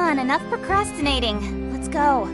on, enough procrastinating. Let's go.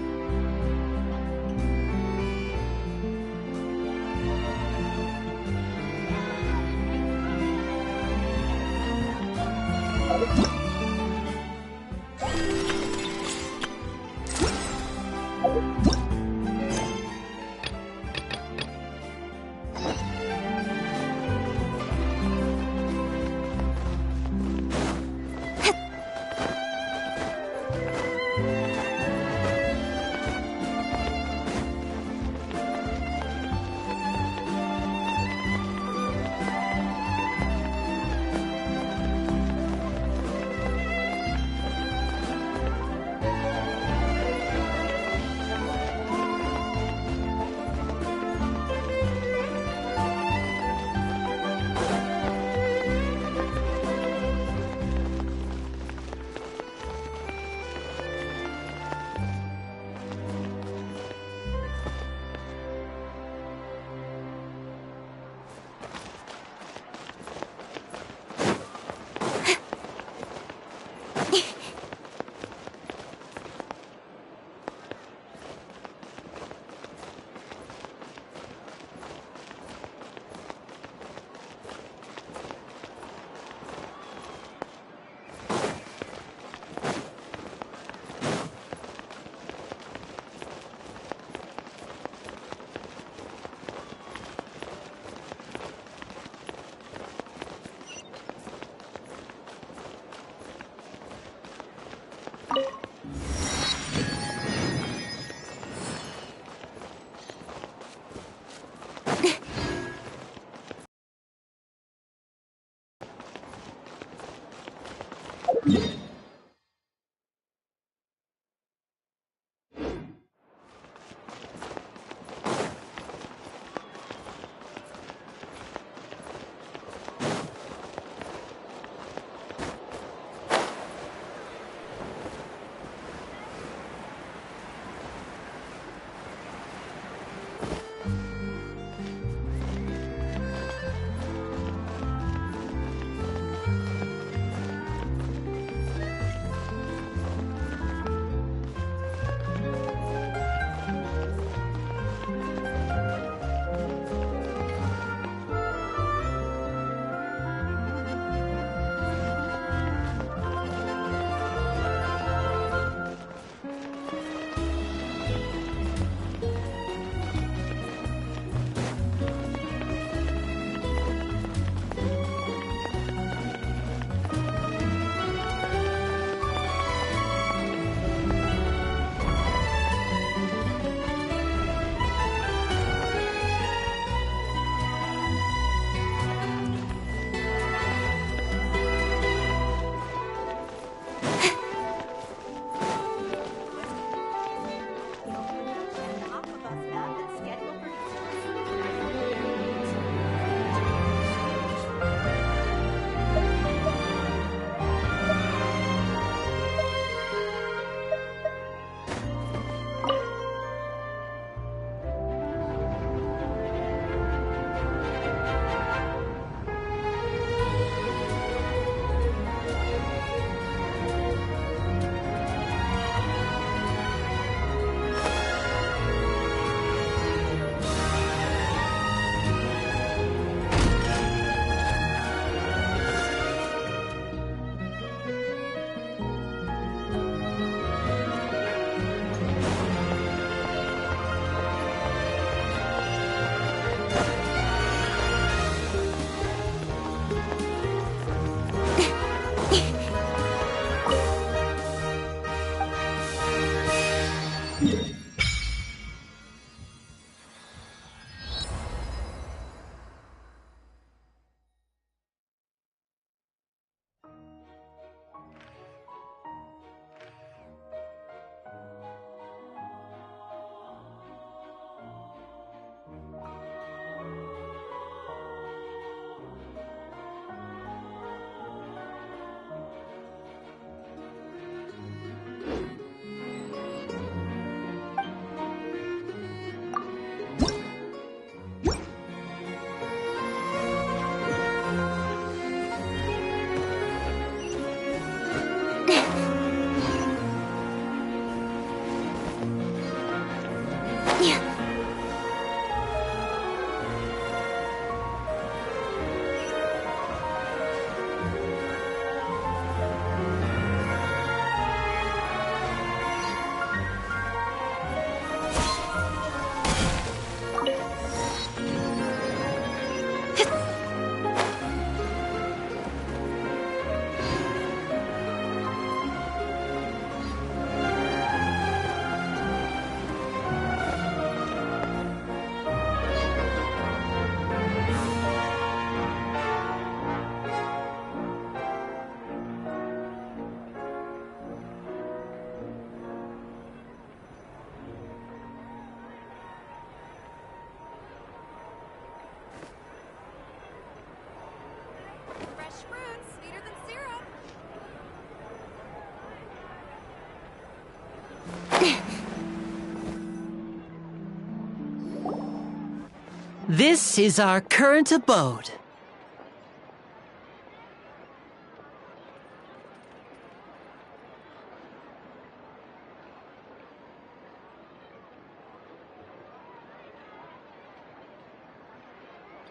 This is our current abode.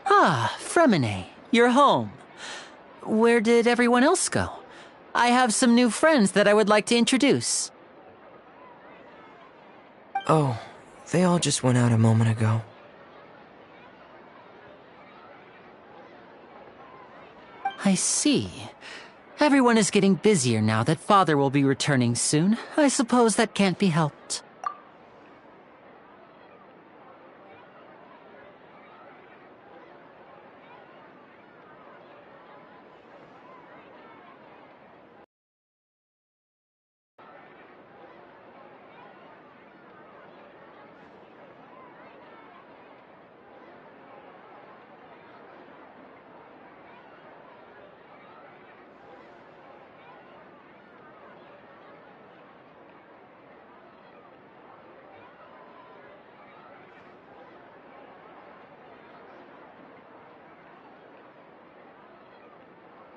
Ah, Fremine, you're home. Where did everyone else go? I have some new friends that I would like to introduce. Oh, they all just went out a moment ago. I see. Everyone is getting busier now that Father will be returning soon. I suppose that can't be helped.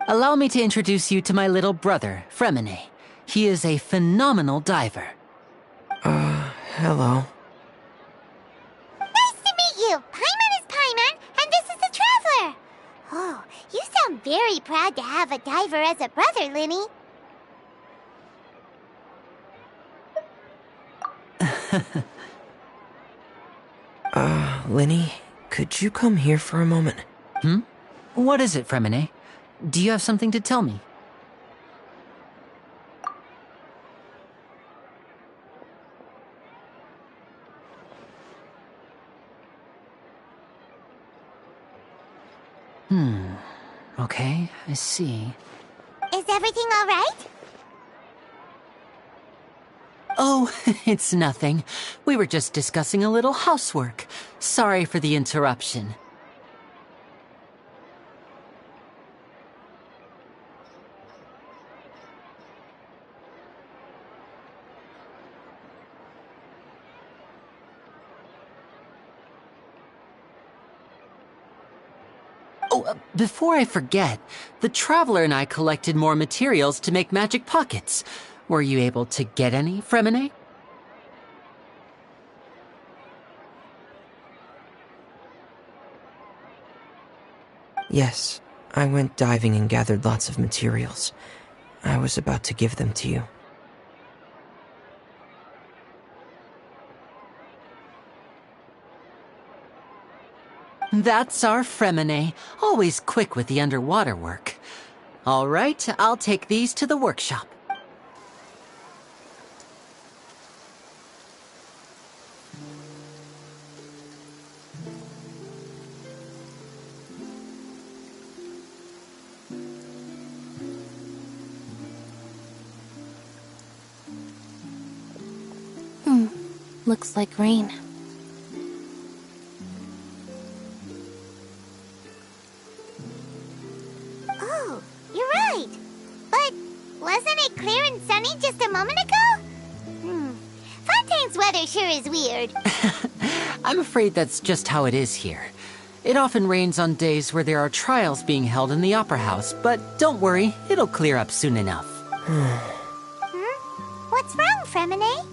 Allow me to introduce you to my little brother, Fremine. He is a phenomenal diver. Hello. Nice to meet you! Paimon is Paimon, and this is the Traveler! Oh, you sound very proud to have a diver as a brother, Linny. Linny, could you come here for a moment? What is it, Fremine? Do you have something to tell me? Okay, I see. Is everything all right? Oh, it's nothing. We were just discussing a little housework. Sorry for the interruption. Oh, before I forget, the Traveler and I collected more materials to make magic pockets. Were you able to get any, Fremine? Yes, I went diving and gathered lots of materials. I was about to give them to you. That's our Fremine, always quick with the underwater work. All right, I'll take these to the workshop. Looks like rain. Oh, you're right. But wasn't it clear and sunny just a moment ago? Fontaine's weather sure is weird. I'm afraid that's just how it is here. It often rains on days where there are trials being held in the Opera House, but don't worry, it'll clear up soon enough. What's wrong, Fremine?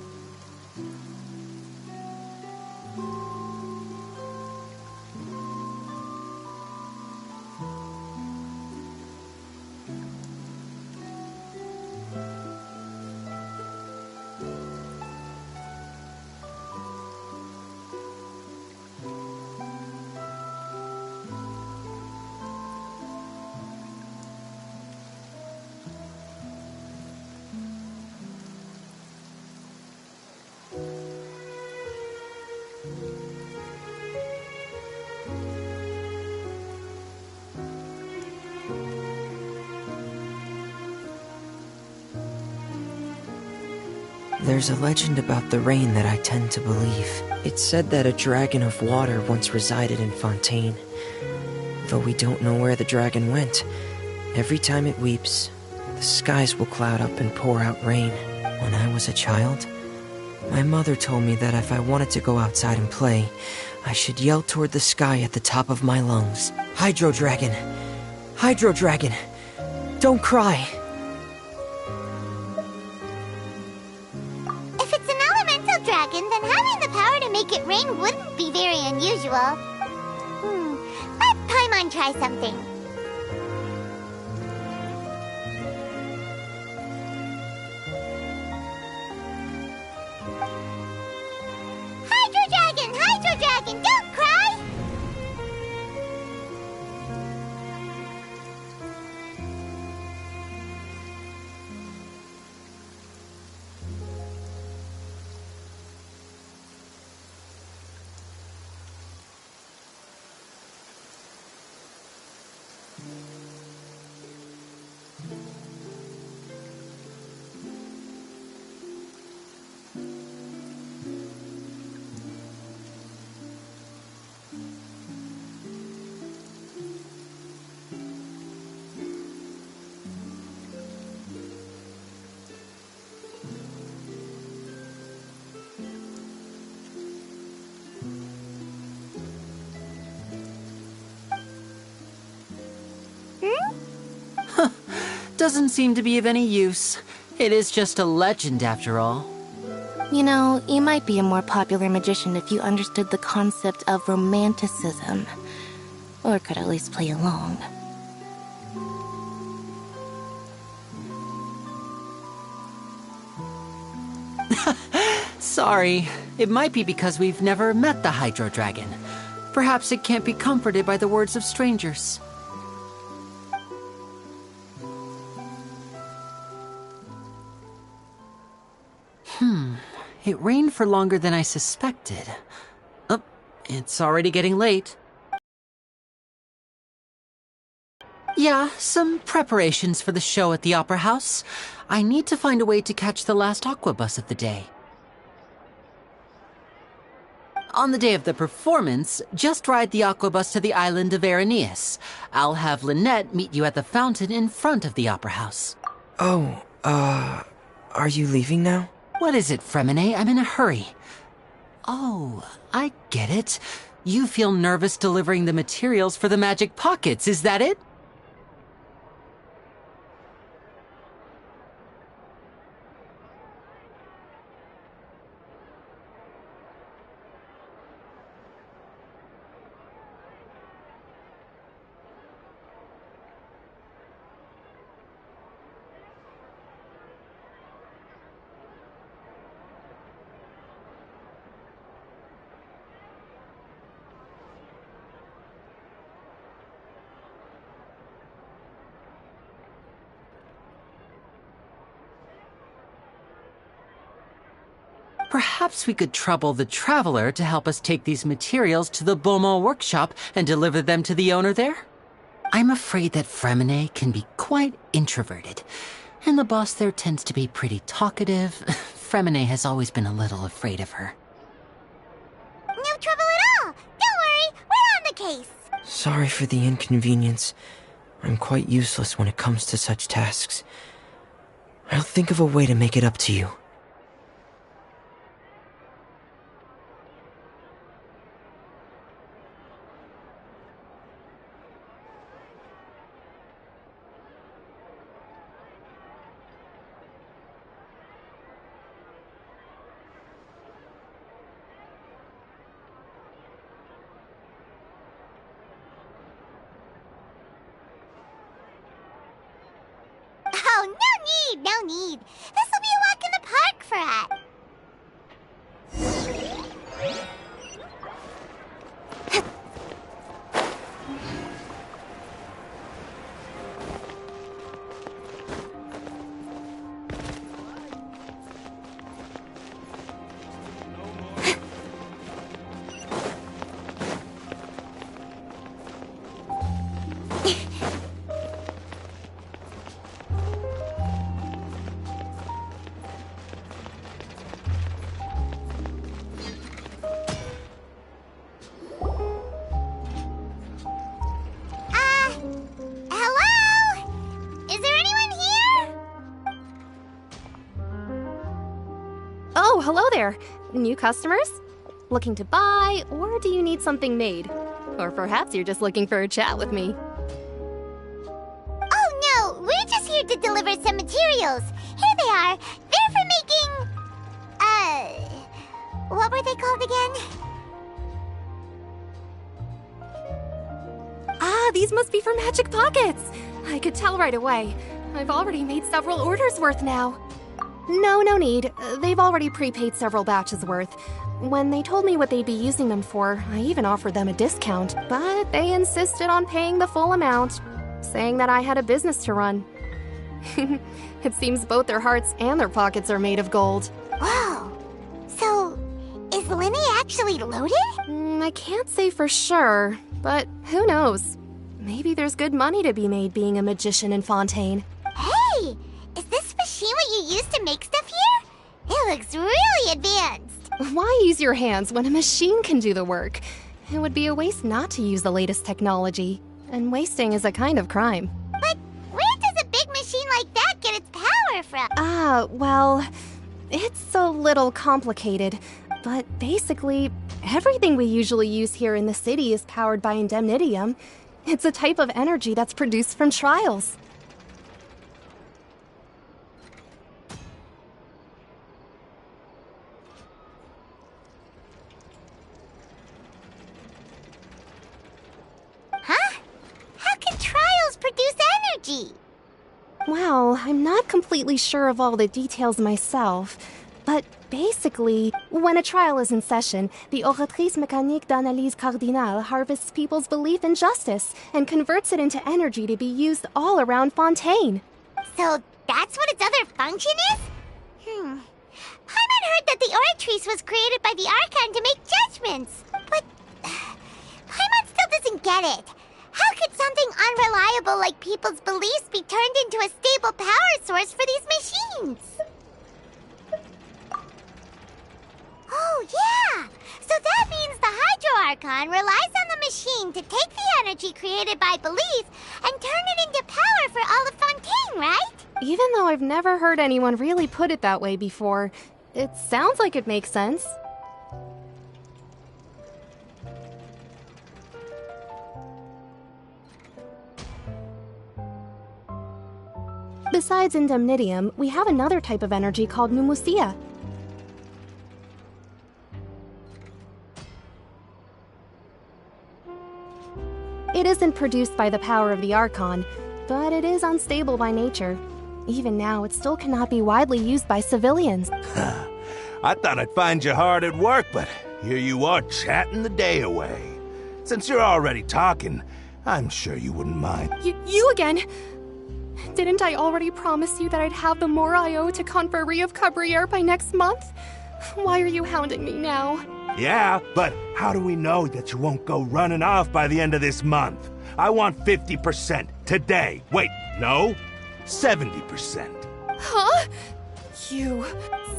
There's a legend about the rain that I tend to believe. It's said that a dragon of water once resided in Fontaine. Though we don't know where the dragon went, every time it weeps, the skies will cloud up and pour out rain. When I was a child, My mother told me that if I wanted to go outside and play, I should yell toward the sky at the top of my lungs. Hydro Dragon! Hydro Dragon! Don't cry! If it's an elemental dragon, then having the power to make it rain wouldn't be very unusual. Let Paimon try something. Hydro Dragon, don't cry! Doesn't seem to be of any use. It is just a legend after all. You know, you might be a more popular magician if you understood the concept of romanticism. Or could at least play along. Sorry. It might be because we've never met the Hydro Dragon. Perhaps it can't be comforted by the words of strangers. It rained for longer than I suspected. Oh, it's already getting late. Yeah, some preparations for the show at the Opera House. I need to find a way to catch the last aqua bus of the day. On the day of the performance, just ride the aqua bus to the island of Aeneas. I'll have Lynette meet you at the fountain in front of the Opera House. Oh, are you leaving now? What is it, Fremine? I'm in a hurry. Oh, I get it. You feel nervous delivering the materials for the magic pockets, is that it? Perhaps we could trouble the Traveler to help us take these materials to the Beaumont workshop and deliver them to the owner there? I'm afraid that Fremine can be quite introverted, and the boss there tends to be pretty talkative. Fremine has always been a little afraid of her. No trouble at all! Don't worry, we're on the case! Sorry for the inconvenience. I'm quite useless when it comes to such tasks. I'll think of a way to make it up to you. Oh, no need. This'll be a walk in the park for us. Oh, hello there. New customers? Looking to buy, or do you need something made? Or perhaps you're just looking for a chat with me. Oh no, we're just here to deliver some materials. Here they are. They're for making... what were they called again? Ah, these must be for Magic Pockets. I could tell right away. I've already made several orders worth now. No need. They've already prepaid several batches worth. When they told me what they'd be using them for, I even offered them a discount, but they insisted on paying the full amount, saying that I had a business to run. It seems both their hearts and their pockets are made of gold. Whoa. So, is Linny actually loaded? I can't say for sure, but who knows? Maybe there's good money to be made being a magician in Fontaine. Hey! Is this machine what you use to make stuff here? It looks really advanced. Why use your hands when a machine can do the work? It would be a waste not to use the latest technology, and wasting is a kind of crime. But where does a big machine like that get its power from? Well, it's a little complicated, but basically, everything we usually use here in the city is powered by indemnitium. It's a type of energy that's produced from trials. Huh? How can trials produce energy? Well, I'm not completely sure of all the details myself, but basically, when a trial is in session, the Oratrice Mécanique d'Analyse Cardinale harvests people's belief in justice and converts it into energy to be used all around Fontaine. So that's what its other function is? Paimon heard that the Oratrice was created by the Archon to make judgments. But Paimon still doesn't get it. How could something unreliable like people's beliefs be turned into a stable power source for these machines? Oh, yeah! So that means the Hydro Archon relies on the machine to take the energy created by belief and turn it into power for all of Fontaine, right? Even though I've never heard anyone really put it that way before, it sounds like it makes sense. Besides indemnitium, we have another type of energy called pneumosia. It isn't produced by the power of the Archon, but it is unstable by nature. Even now, it still cannot be widely used by civilians. I thought I'd find you hard at work, but here you are chatting the day away. Since you're already talking, I'm sure you wouldn't mind. You again? Didn't I already promise you that I'd have the more I owe to Confrérie of Cabriere by next month? Why are you hounding me now? Yeah, but how do we know that you won't go running off by the end of this month? I want 50% today. Wait, no, 70%. Huh? You...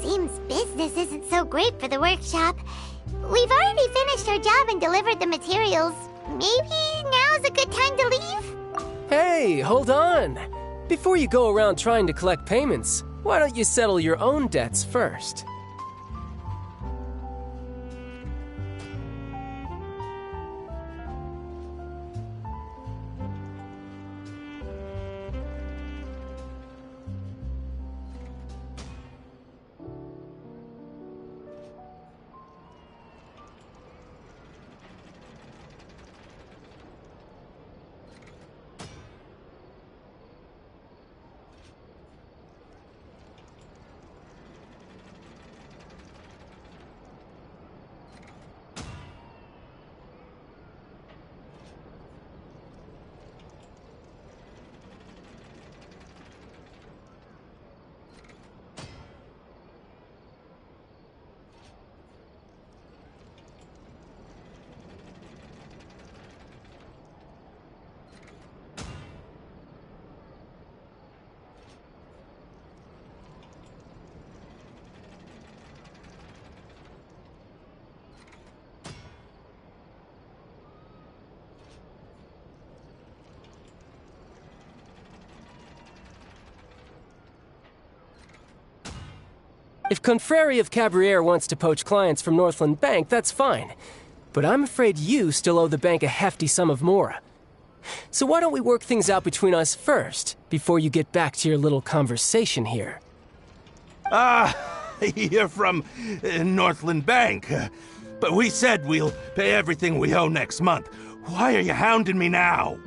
Seems business isn't so great for the workshop. We've already finished our job and delivered the materials. Maybe now's a good time to leave? Hey, hold on! Before you go around trying to collect payments, why don't you settle your own debts first? If Confreri of Cabriere wants to poach clients from Northland Bank, that's fine. But I'm afraid you still owe the bank a hefty sum of mora. So why don't we work things out between us first, before you get back to your little conversation here? You're from Northland Bank. But we said we'll pay everything we owe next month. Why are you hounding me now?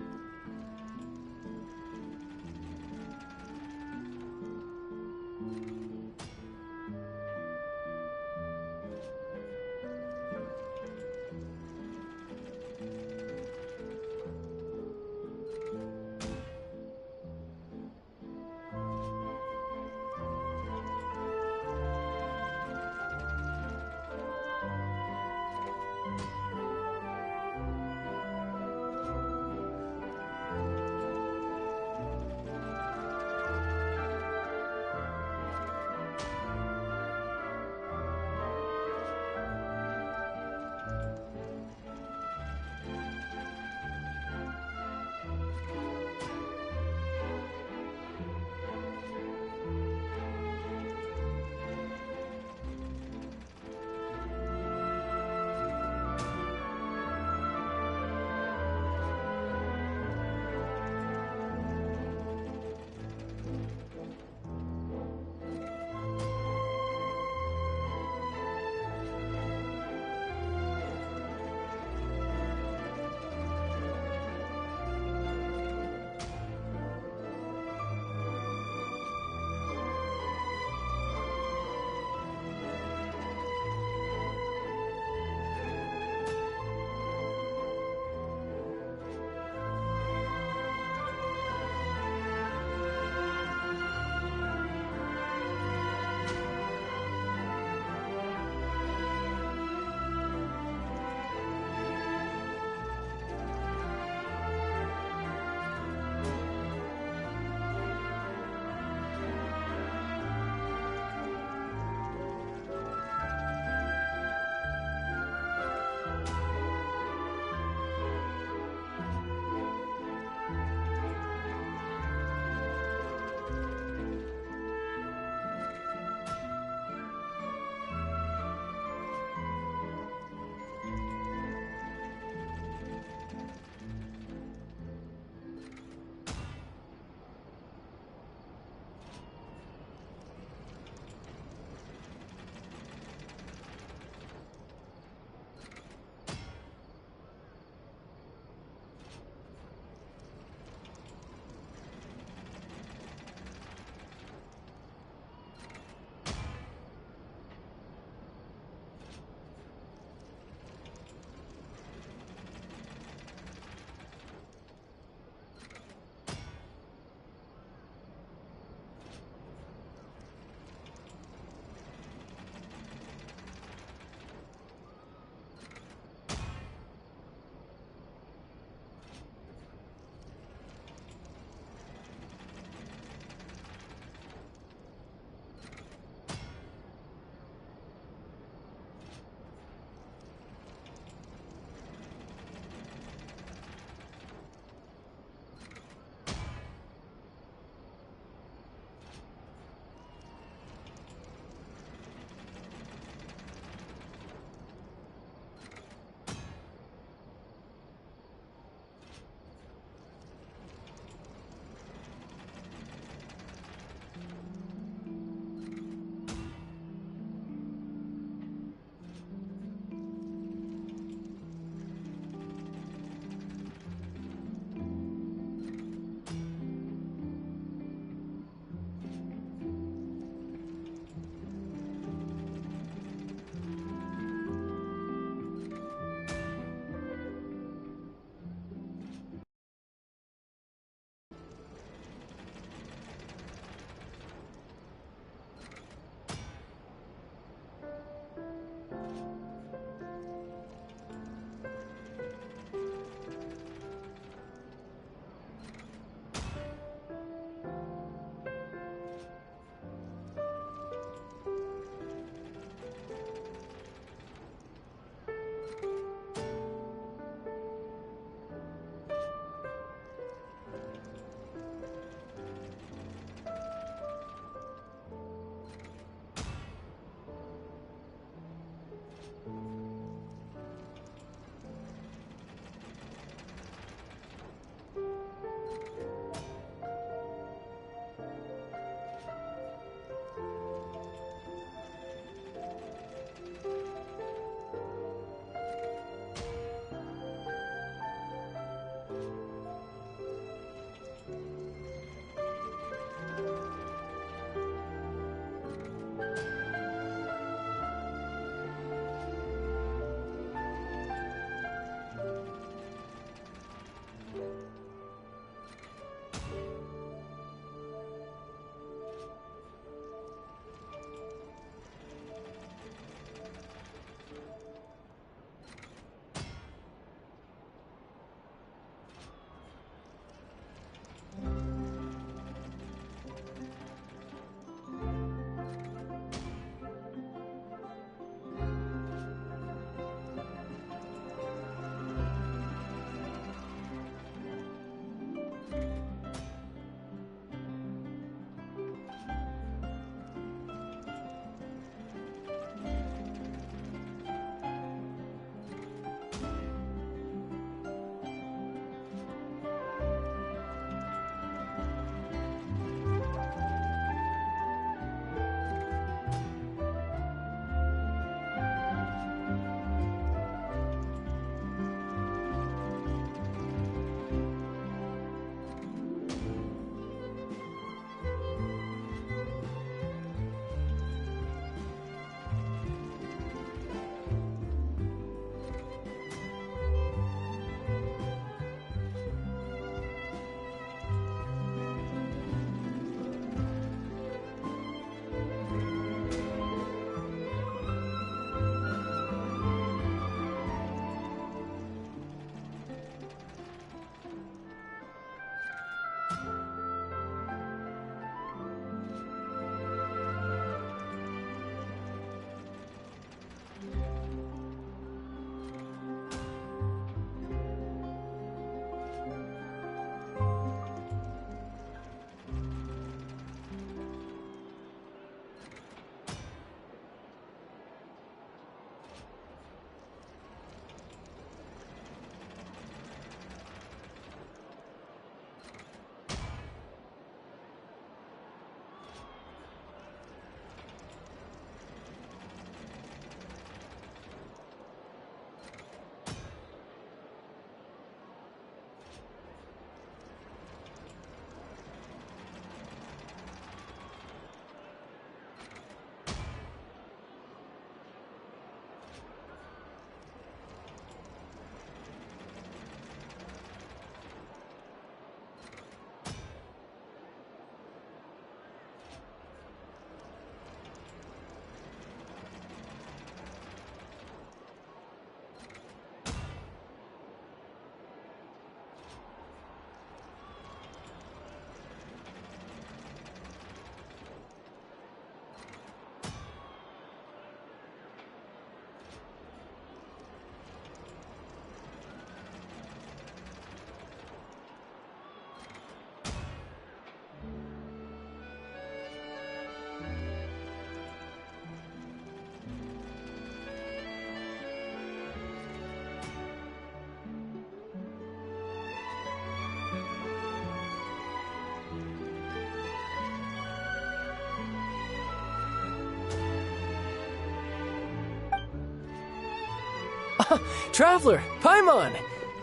Traveler, Paimon!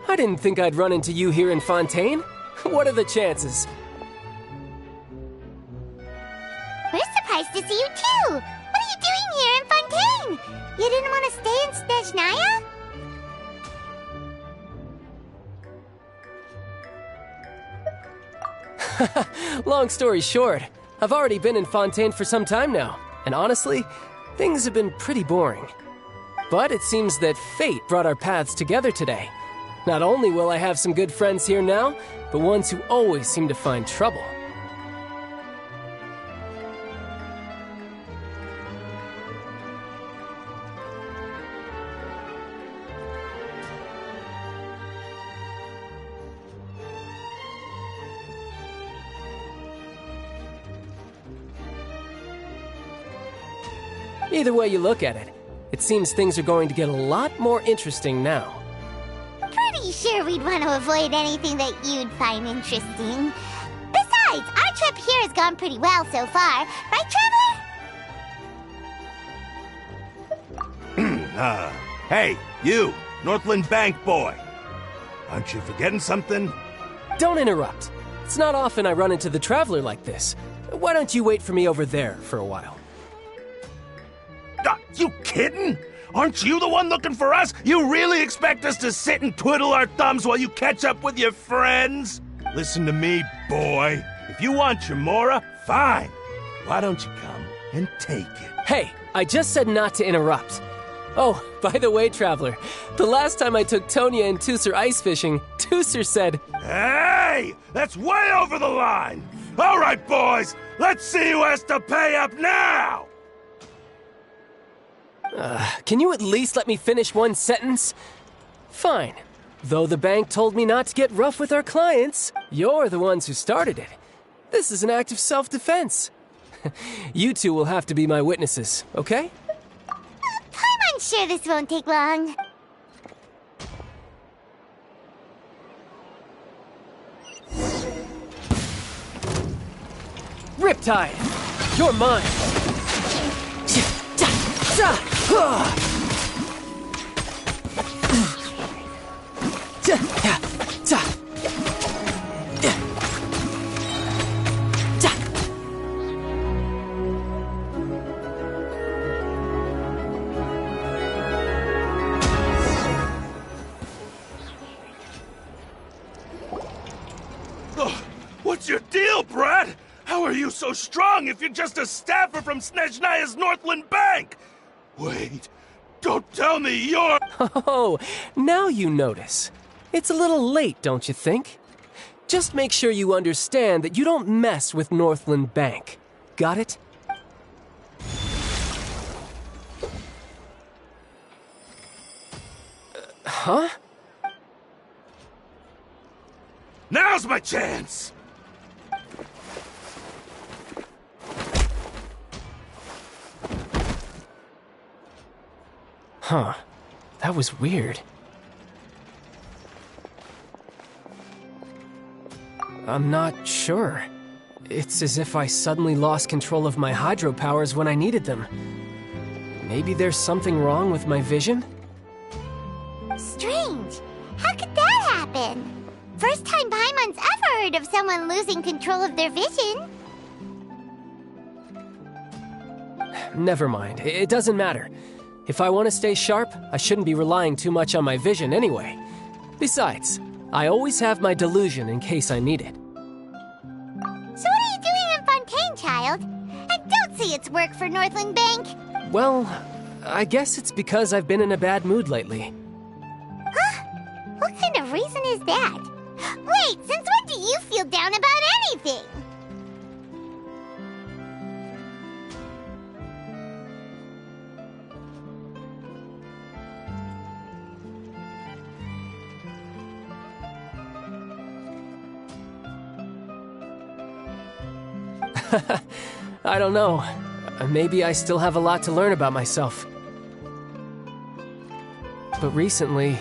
I didn't think I'd run into you here in Fontaine. What are the chances? We're surprised to see you too! What are you doing here in Fontaine? You didn't want to stay in Snezhnaya? Long story short, I've already been in Fontaine for some time now, and honestly, things have been pretty boring. But it seems that fate brought our paths together today. Not only will I have some good friends here now, but ones who always seem to find trouble. Either way you look at it, it seems things are going to get a lot more interesting now. Pretty sure we'd want to avoid anything that you'd find interesting. Besides, our trip here has gone pretty well so far. Right, Traveler? Hey, you, Northland Bank boy. Aren't you forgetting something? Don't interrupt. It's not often I run into the Traveler like this. Why don't you wait for me over there for a while? You kidding? Aren't you the one looking for us? You really expect us to sit and twiddle our thumbs while you catch up with your friends? Listen to me, boy. If you want your Mora, fine. Why don't you come and take it? Hey, I just said not to interrupt. Oh, by the way, Traveler, the last time I took Tonya and Tusser ice fishing, Tusser said, Hey! That's way over the line! All right, boys, let's see who has to pay up now! Can you at least let me finish one sentence? Fine. Though the bank told me not to get rough with our clients, you're the ones who started it. This is an act of self-defense. You two will have to be my witnesses, okay? I'm sure this won't take long. Riptide, you're mine. What's your deal, Brad? How are you so strong if you're just a staffer from Snezhnaya's Northland Bank? Wait, don't tell me you're... Oh, now you notice. It's a little late, don't you think? Just make sure you understand that you don't mess with Northland Bank. Got it? Huh? Now's my chance! Huh. That was weird. I'm not sure. It's as if I suddenly lost control of my hydro powers when I needed them. Maybe there's something wrong with my vision? Strange. How could that happen? First time Paimon's ever heard of someone losing control of their vision. Never mind. It doesn't matter. If I want to stay sharp, I shouldn't be relying too much on my vision anyway. Besides, I always have my delusion in case I need it. So what are you doing in Fontaine, child? I don't see it's work for Northland Bank. Well, I guess it's because I've been in a bad mood lately. Huh? What kind of reason is that? Wait, since when do you feel down about anything? I don't know. Maybe I still have a lot to learn about myself. But recently,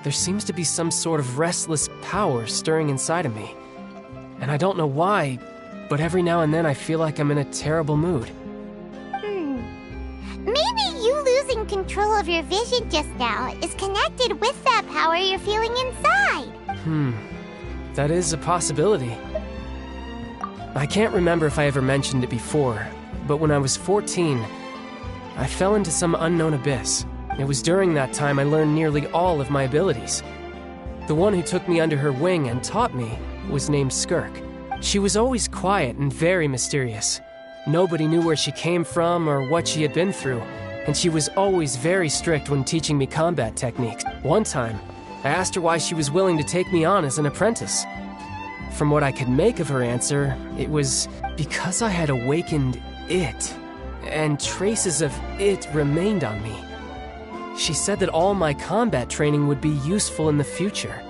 there seems to be some sort of restless power stirring inside of me. And I don't know why, but every now and then I feel like I'm in a terrible mood. Maybe you you losing control of your vision just now is connected with that power you're feeling inside. That is a possibility. I can't remember if I ever mentioned it before, but when I was 14, I fell into some unknown abyss. It was during that time I learned nearly all of my abilities. The one who took me under her wing and taught me was named Skirk. She was always quiet and very mysterious. Nobody knew where she came from or what she had been through, and she was always very strict when teaching me combat techniques. One time, I asked her why she was willing to take me on as an apprentice. From what I could make of her answer, it was because I had awakened it, and traces of it remained on me. She said that all my combat training would be useful in the future.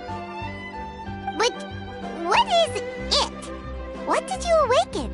But what is it? What did you awaken?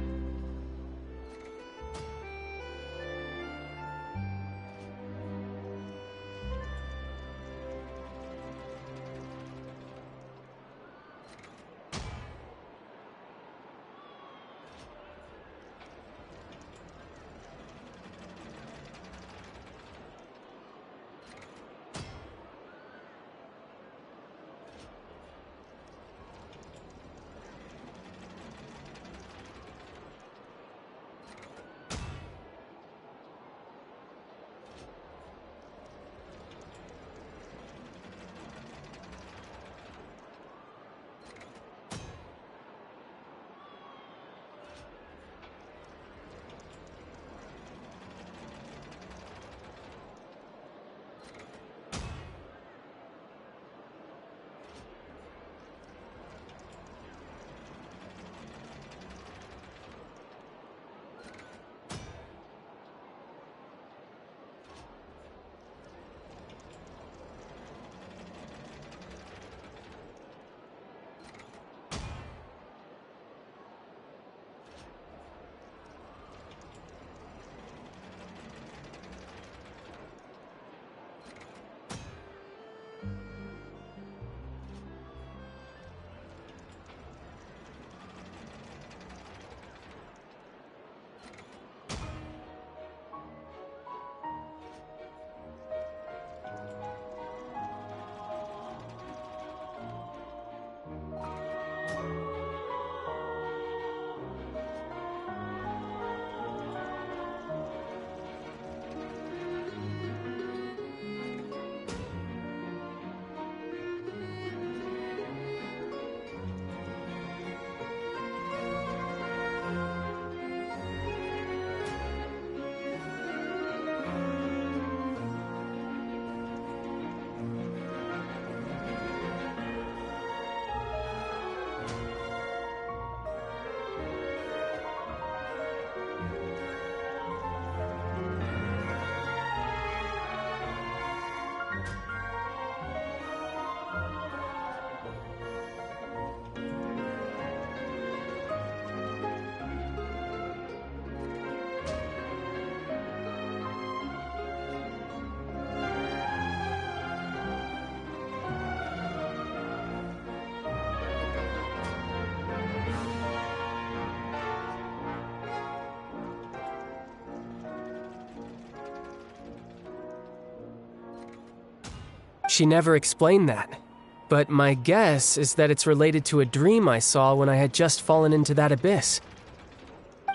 She never explained that, but my guess is that it's related to a dream I saw when I had just fallen into that abyss.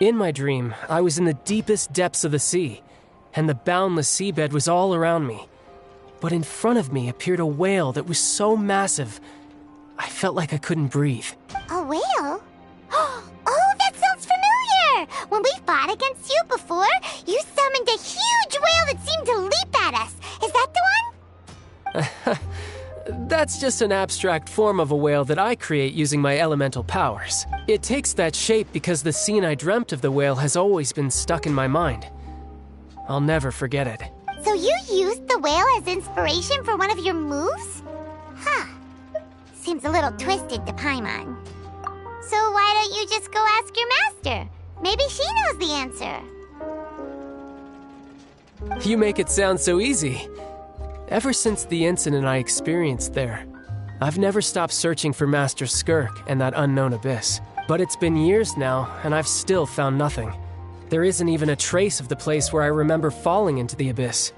In my dream, I was in the deepest depths of the sea, and the boundless seabed was all around me. But in front of me appeared a whale that was so massive, I felt like I couldn't breathe. A whale? Oh, that sounds familiar! When we fought against you before, you summoned a huge whale that seemed to leap at us. Is that the one? That's just an abstract form of a whale that I create using my elemental powers. It takes that shape because the scene I dreamt of the whale has always been stuck in my mind. I'll never forget it. So you used the whale as inspiration for one of your moves? Huh. Seems a little twisted to Paimon. So why don't you just go ask your master? Maybe she knows the answer. You make it sound so easy. Ever since the incident I experienced there, I've never stopped searching for Master Skirk and that unknown abyss. But it's been years now, and I've still found nothing. There isn't even a trace of the place where I remember falling into the abyss.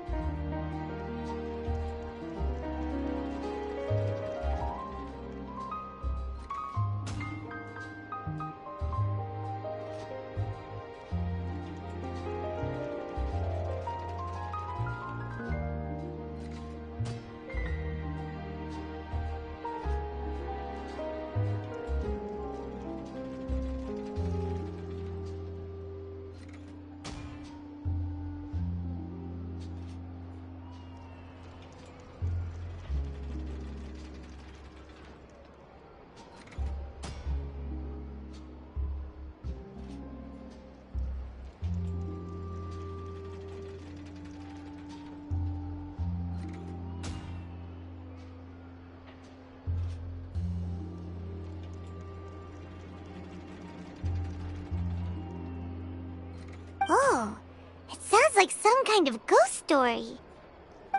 like some kind of ghost story.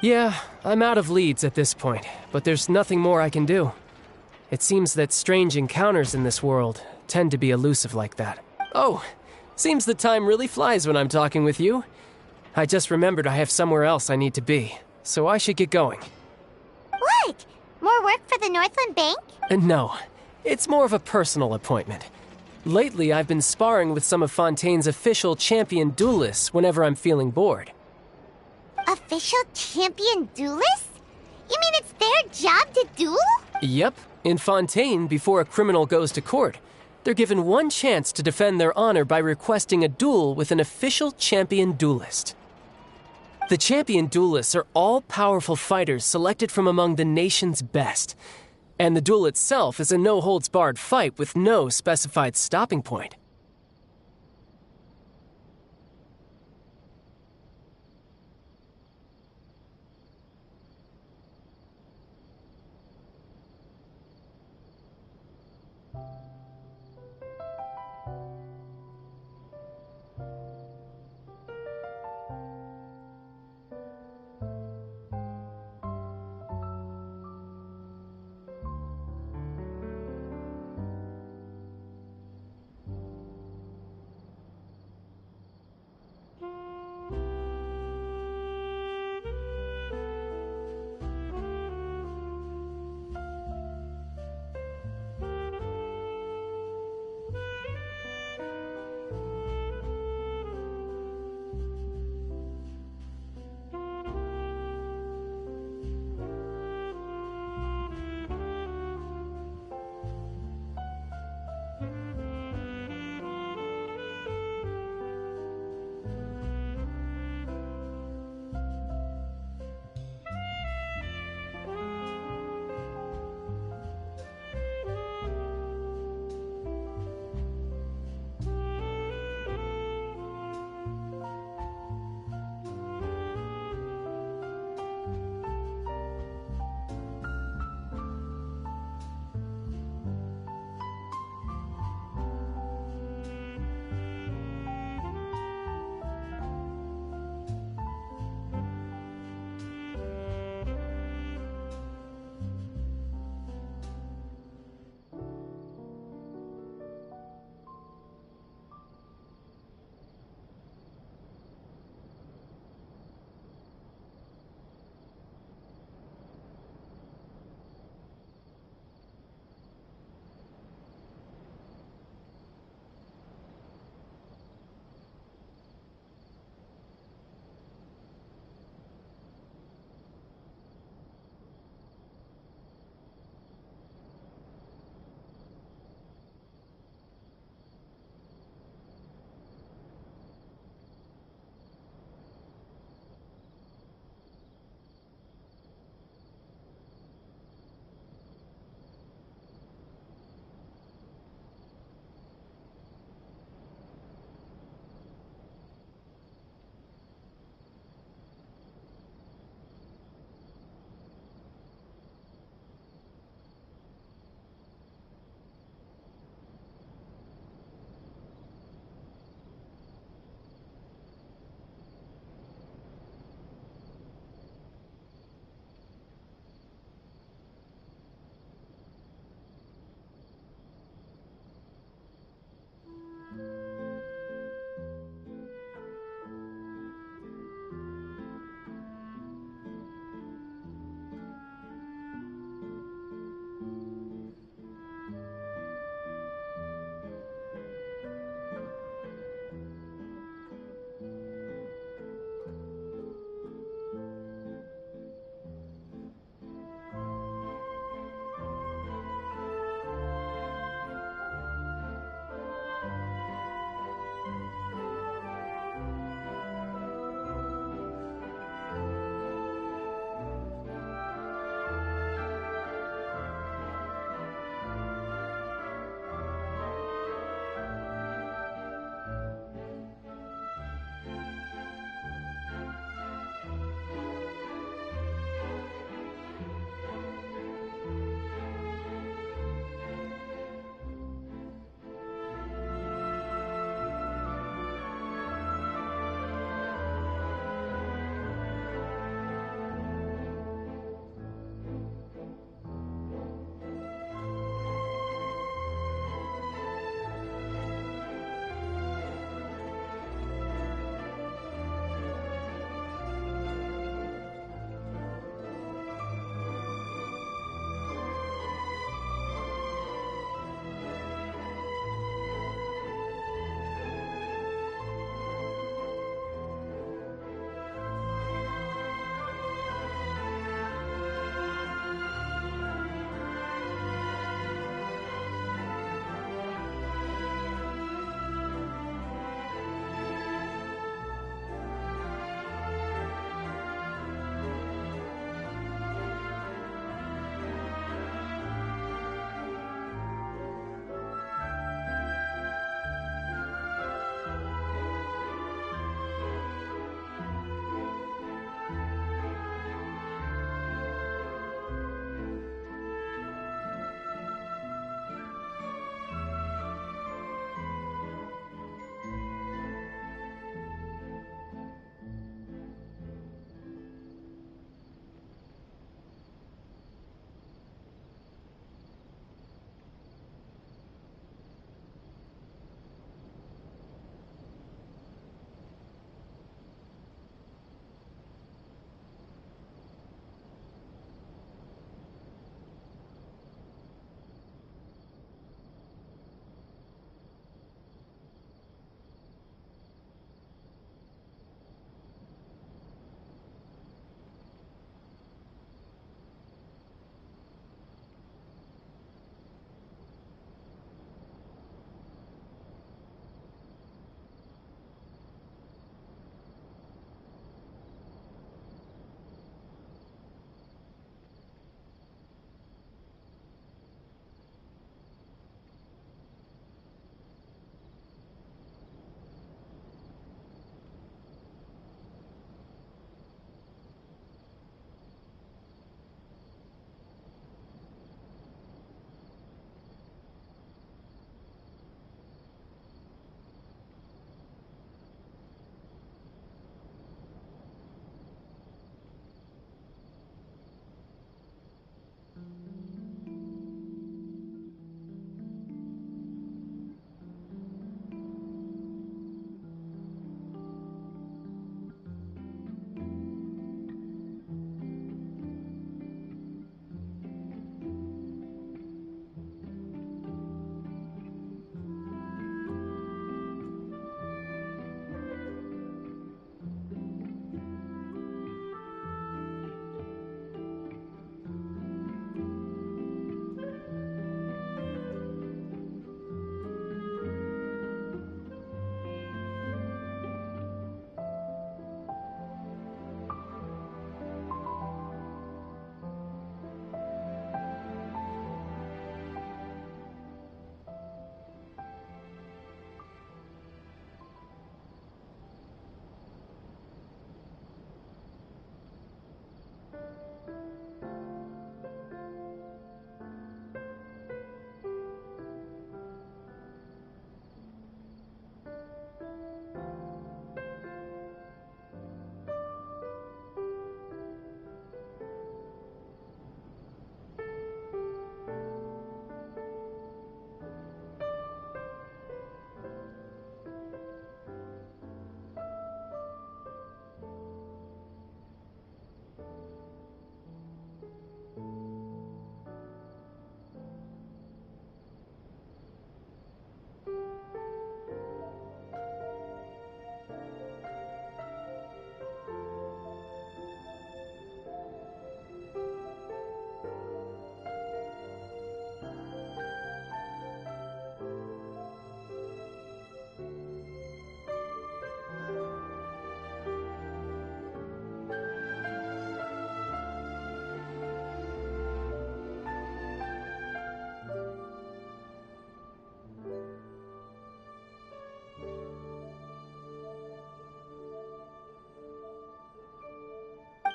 Yeah, I'm out of leads at this point, but there's nothing more I can do. It seems that strange encounters in this world tend to be elusive like that. Oh, seems the time really flies when I'm talking with you. I just remembered I have somewhere else I need to be, so I should get going. What? More work for the Northland Bank? No, it's more of a personal appointment. Lately, I've been sparring with some of Fontaine's official champion duelists whenever I'm feeling bored. Official champion duelists? You mean it's their job to duel? Yep. In Fontaine, before a criminal goes to court, they're given one chance to defend their honor by requesting a duel with an official champion duelist. The champion duelists are all-powerful fighters selected from among the nation's best. And the duel itself is a no-holds-barred fight with no specified stopping point.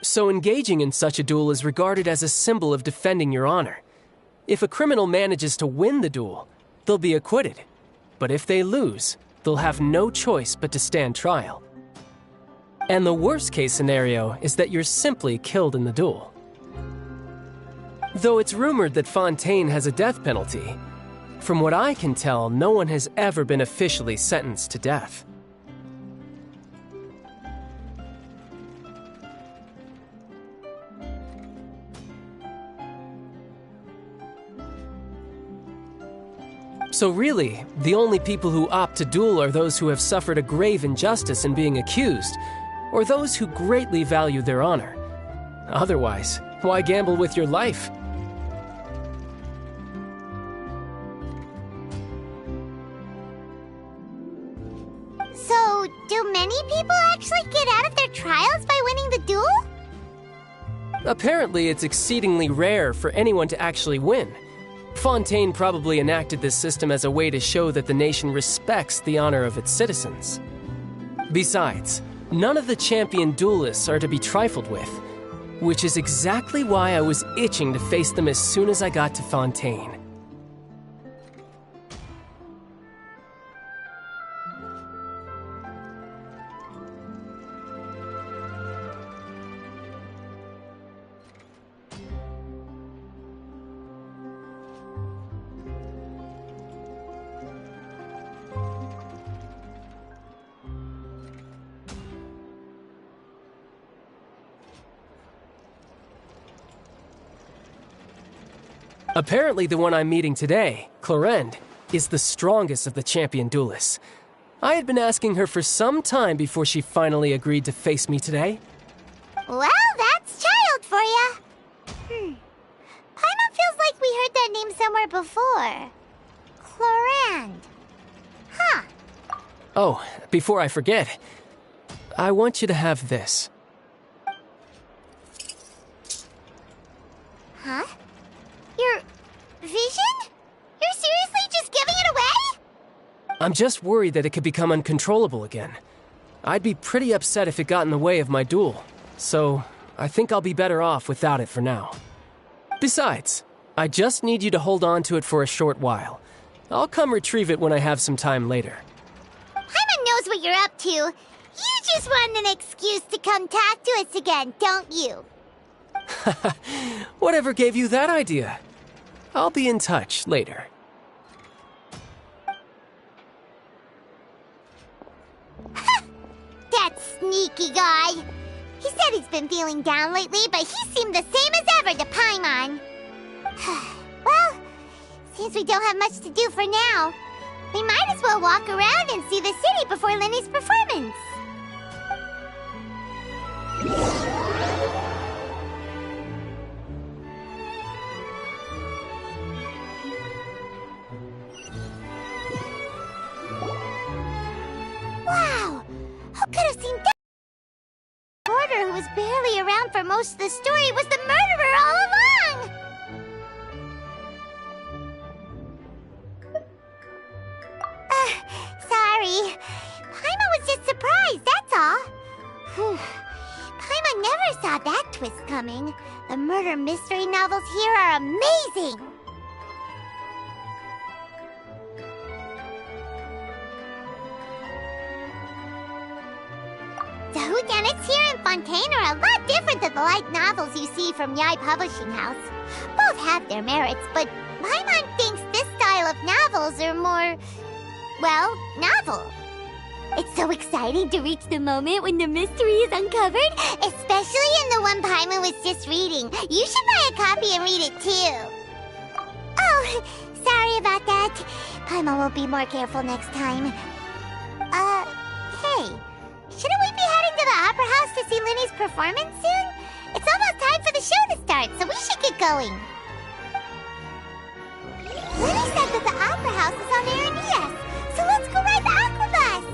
So engaging in such a duel is regarded as a symbol of defending your honor. If a criminal manages to win the duel, they'll be acquitted. But if they lose, they'll have no choice but to stand trial. And the worst case scenario is that you're simply killed in the duel. Though it's rumored that Fontaine has a death penalty, from what I can tell, no one has ever been officially sentenced to death. So really, the only people who opt to duel are those who have suffered a grave injustice in being accused, or those who greatly value their honor. Otherwise, why gamble with your life? So, do many people actually get out of their trials by winning the duel? Apparently, it's exceedingly rare for anyone to actually win. Fontaine probably enacted this system as a way to show that the nation respects the honor of its citizens. Besides, none of the champion duelists are to be trifled with, which is exactly why I was itching to face them as soon as I got to Fontaine. Apparently the one I'm meeting today, Clorinde, is the strongest of the champion duelists. I had been asking her for some time before she finally agreed to face me today. Well, that's child for ya. Paimon feels like we heard that name somewhere before. Clorinde. Huh. Oh, before I forget, I want you to have this. Huh? Your vision? You're seriously just giving it away? I'm just worried that it could become uncontrollable again. I'd be pretty upset if it got in the way of my duel, so I think I'll be better off without it for now. Besides, I just need you to hold on to it for a short while. I'll come retrieve it when I have some time later. Paimon knows what you're up to. You just want an excuse to come talk to us again, don't you? Whatever gave you that idea? I'll be in touch later. That sneaky guy. He said he's been feeling down lately, but he seemed the same as ever to Paimon. Well, since we don't have much to do for now, we might as well walk around and see the city before Lenny's performance. Wow! Who could have seen that? The reporter who was barely around for most of the story was the murderer all along! Sorry. Paimon was just surprised, that's all. Paimon never saw that twist coming. The murder mystery novels here are amazing! The whodunits here in Fontaine are a lot different than the light novels you see from Yai Publishing House. Both have their merits, but Paimon thinks this style of novels are more, well, novel. It's so exciting to reach the moment when the mystery is uncovered, especially in the one Paimon was just reading. You should buy a copy and read it too. Oh, sorry about that. Paimon will be more careful next time. Hey, shouldn't we be heading to the Opera House to see Linny's performance soon? It's almost time for the show to start, so we should get going. Linny said that the Opera House is on Aranias, so let's go ride the Aquabus!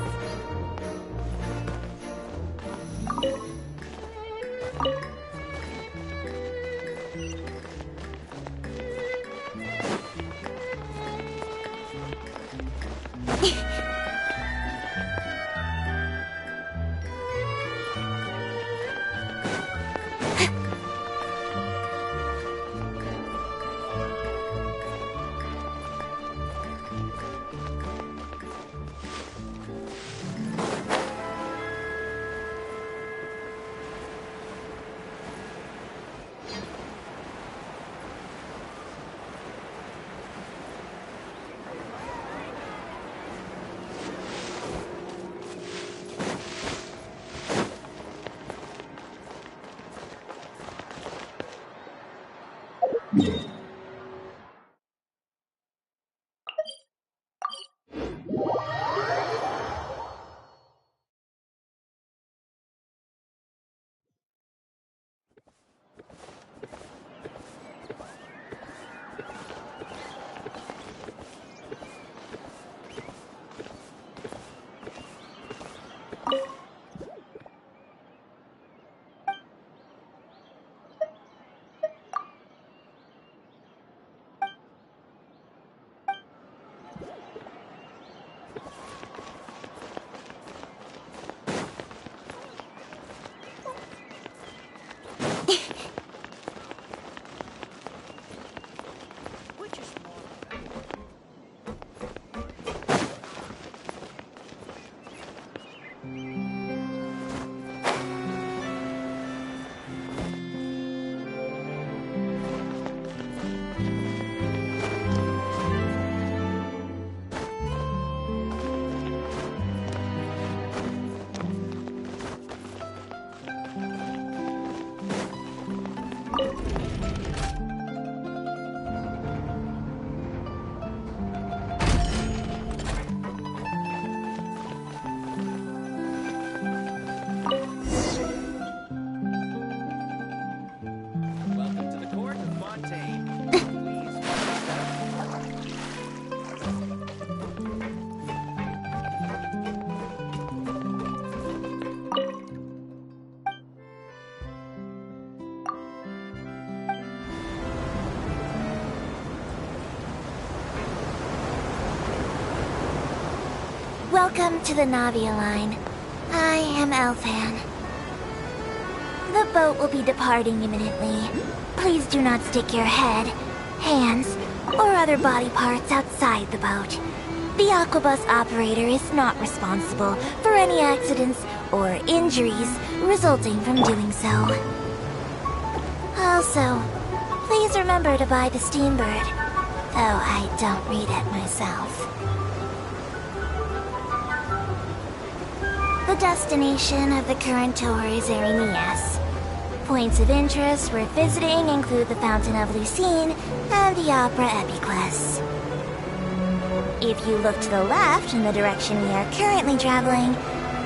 Welcome to the Navia line. I am Elfan. The boat will be departing imminently. Please do not stick your head, hands, or other body parts outside the boat. The Aquabus operator is not responsible for any accidents or injuries resulting from doing so. Also, please remember to buy the Steambird, though I don't read it myself. The destination of the current tour is Aranias. Points of interest worth visiting include the Fountain of Lucine and the Opera Epiclese. If you look to the left in the direction we are currently traveling,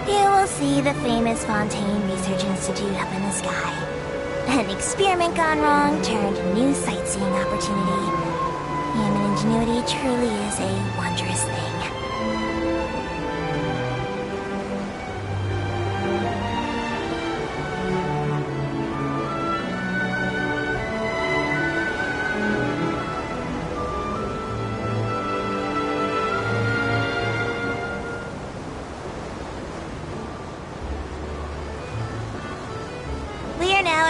you will see the famous Fontaine Research Institute up in the sky. An experiment gone wrong turned new sightseeing opportunity. Human ingenuity truly is a wondrous thing.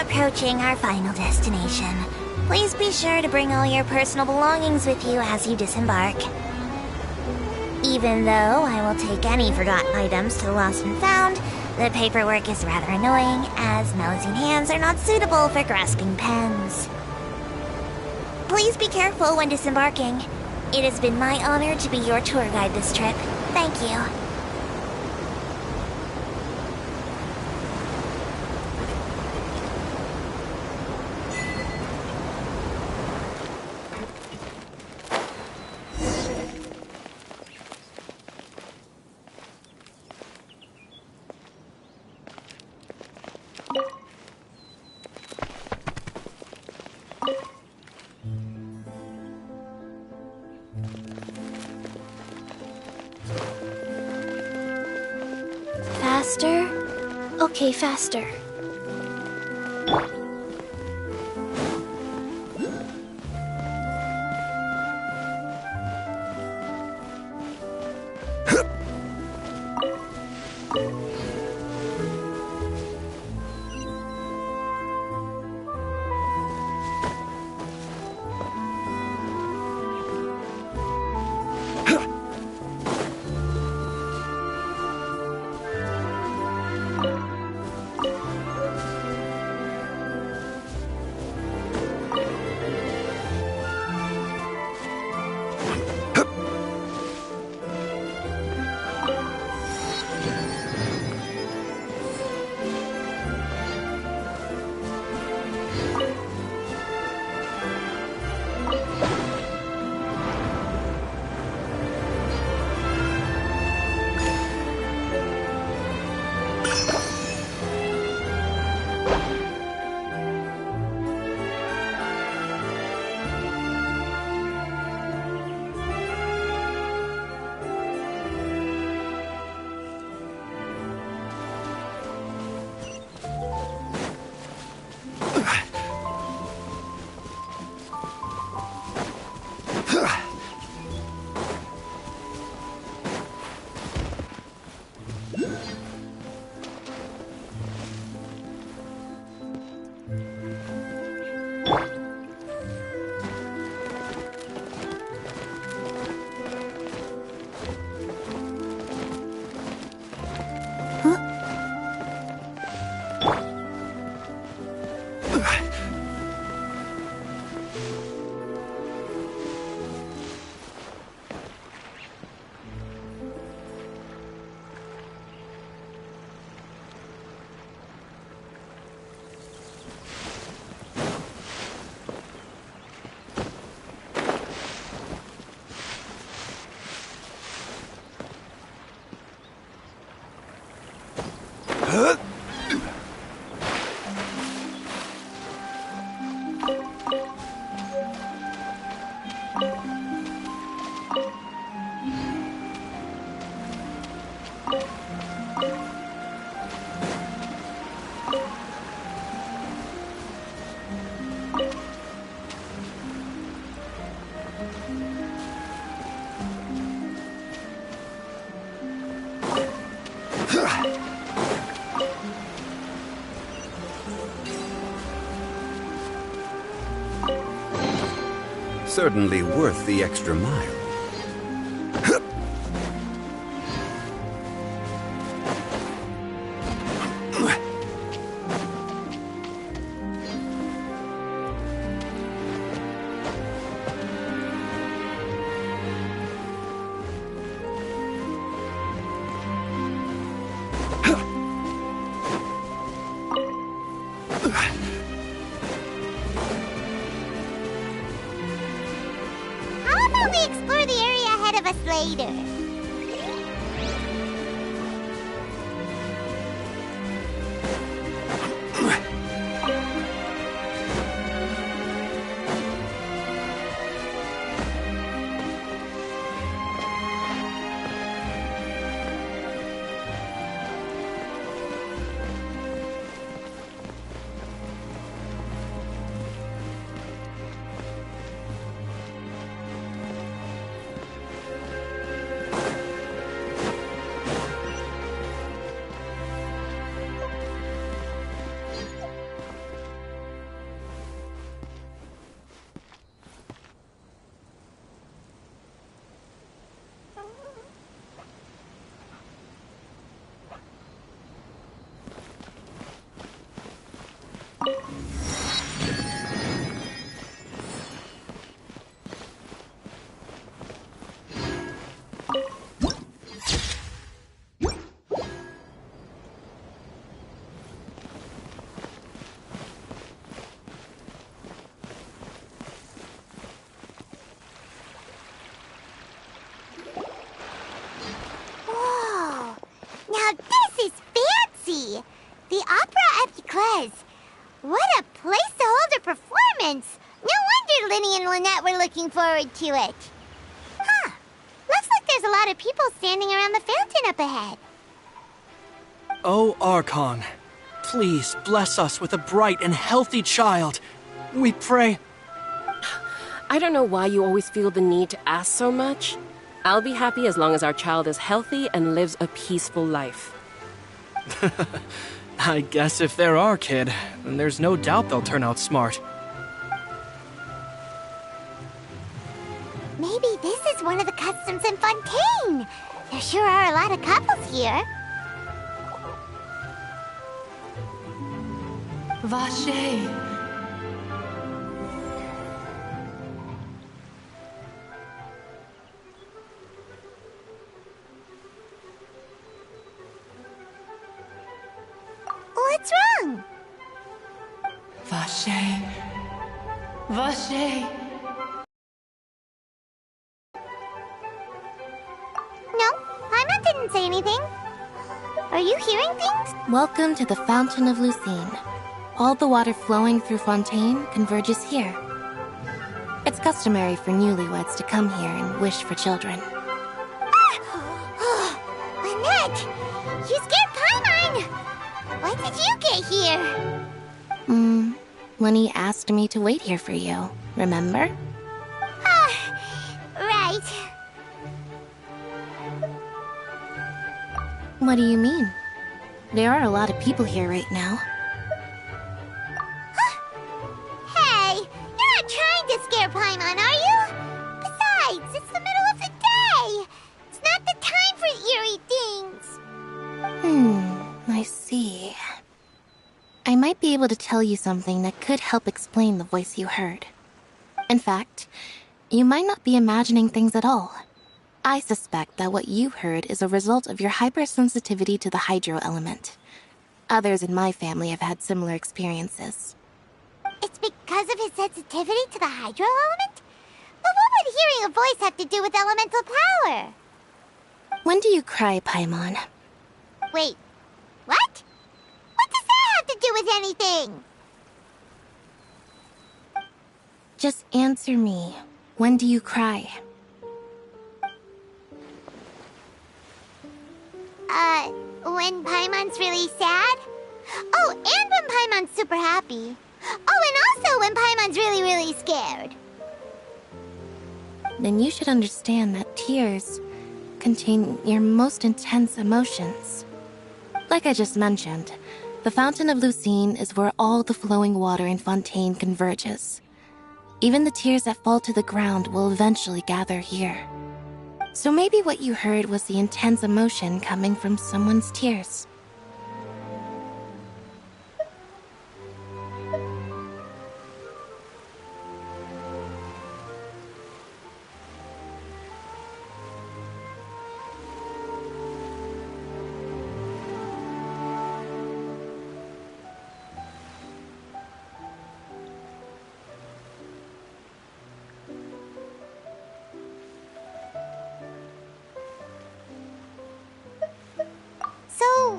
approaching our final destination. Please be sure to bring all your personal belongings with you as you disembark. Even though I will take any forgotten items to the lost and found, the paperwork is rather annoying, as nosing hands are not suitable for grasping pens. Please be careful when disembarking. It has been my honor to be your tour guide this trip. Thank you. Faster? Okay, faster. Certainly worth the extra mile. How about we explore the area ahead of us later? What a place to hold a performance! No wonder Linny and Lynette were looking forward to it. Huh. Looks like there's a lot of people standing around the fountain up ahead. Oh, Archon, please bless us with a bright and healthy child. We pray. I don't know why you always feel the need to ask so much. I'll be happy as long as our child is healthy and lives a peaceful life. I guess if they're our kid, then there's no doubt they'll turn out smart. Maybe this is one of the customs in Fontaine. There sure are a lot of couples here. Vache. What's wrong? Vache. Vache. No, Paimon didn't say anything. Are you hearing things? Welcome to the Fountain of Lucine. All the water flowing through Fontaine converges here. It's customary for newlyweds to come here and wish for children. Lynette! You scared Paimon! When did you get here? Lenny asked me to wait here for you, remember? Right. What do you mean? There are a lot of people here right now. Hey, you're not trying to scare Paimon, are you? Besides, it's the middle of the day. It's not the time for eerie things. I see. I might be able to tell you something that could help explain the voice you heard. In fact, you might not be imagining things at all. I suspect that what you heard is a result of your hypersensitivity to the hydro element. Others in my family have had similar experiences. It's because of his sensitivity to the hydro element? But what would hearing a voice have to do with elemental power? When do you cry, Paimon? Wait, what? What does that have to do with anything? Just answer me. When do you cry? When Paimon's really sad? Oh, and when Paimon's super happy. Oh, and also when Paimon's really, really scared. Then you should understand that tears contain your most intense emotions. Like I just mentioned, the Fountain of Lucine is where all the flowing water in Fontaine converges. Even the tears that fall to the ground will eventually gather here. So maybe what you heard was the intense emotion coming from someone's tears.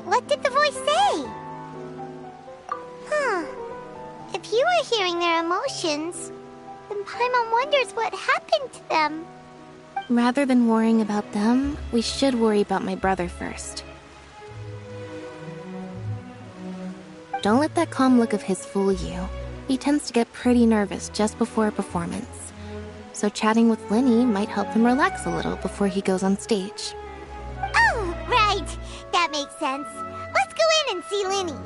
What did the voice say? If you were hearing their emotions, then Paimon wonders what happened to them. Rather than worrying about them, we should worry about my brother first. Don't let that calm look of his fool you. He tends to get pretty nervous just before a performance. So chatting with Linny might help him relax a little before he goes on stage. Oh, right. That makes sense. Let's go in and see Linny.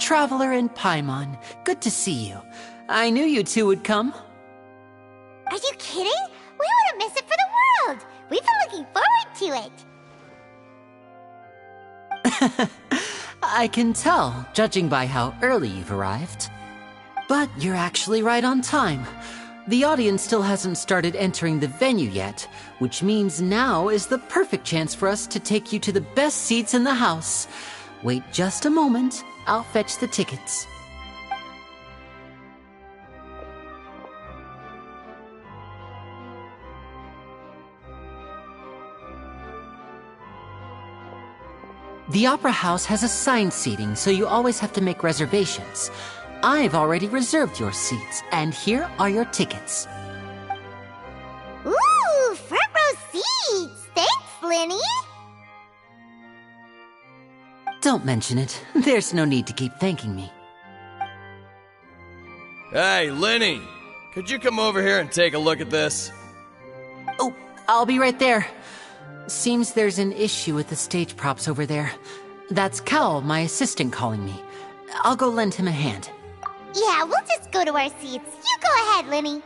Traveler and Paimon. Good to see you. I knew you two would come. Are you kidding? We wouldn't miss it for the world! We've been looking forward to it! I can tell, judging by how early you've arrived. But you're actually right on time. The audience still hasn't started entering the venue yet, which means now is the perfect chance for us to take you to the best seats in the house. Wait just a moment, I'll fetch the tickets. The Opera House has assigned seating, so you always have to make reservations. I've already reserved your seats, and here are your tickets. Ooh, front row seats! Thanks, Linny! Don't mention it. There's no need to keep thanking me. Hey, Linny! Could you come over here and take a look at this? Oh, I'll be right there. Seems there's an issue with the stage props over there. That's Cal, my assistant, calling me. I'll go lend him a hand. Yeah, we'll just go to our seats. You go ahead, Linny.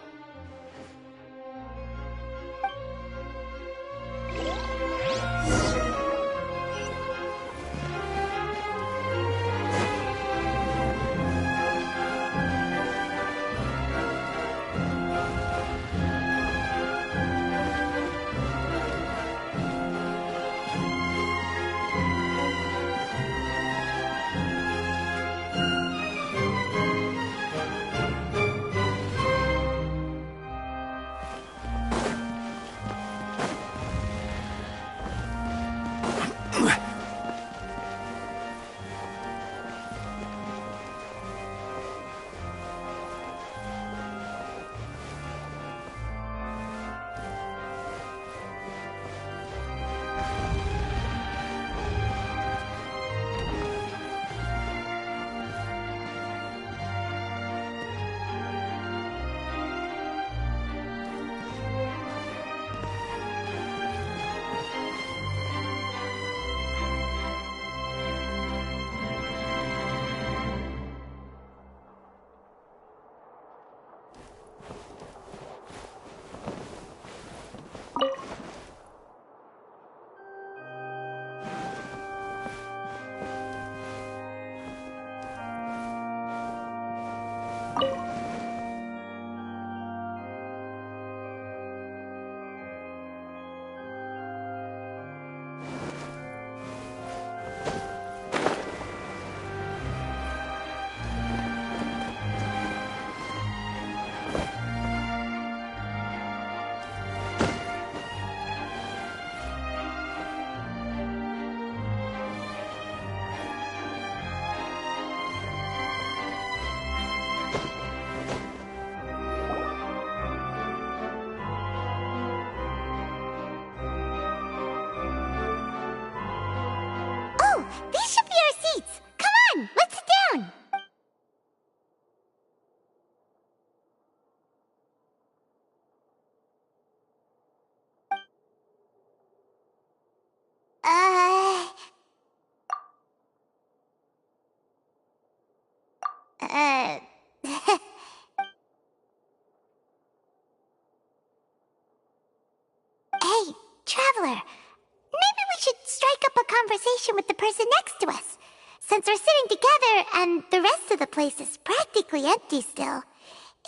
These should be our seats! Come on, let's sit down! Hey, Traveler. Maybe we should strike up a conversation with the person next to us. Since we're sitting together and the rest of the place is practically empty still,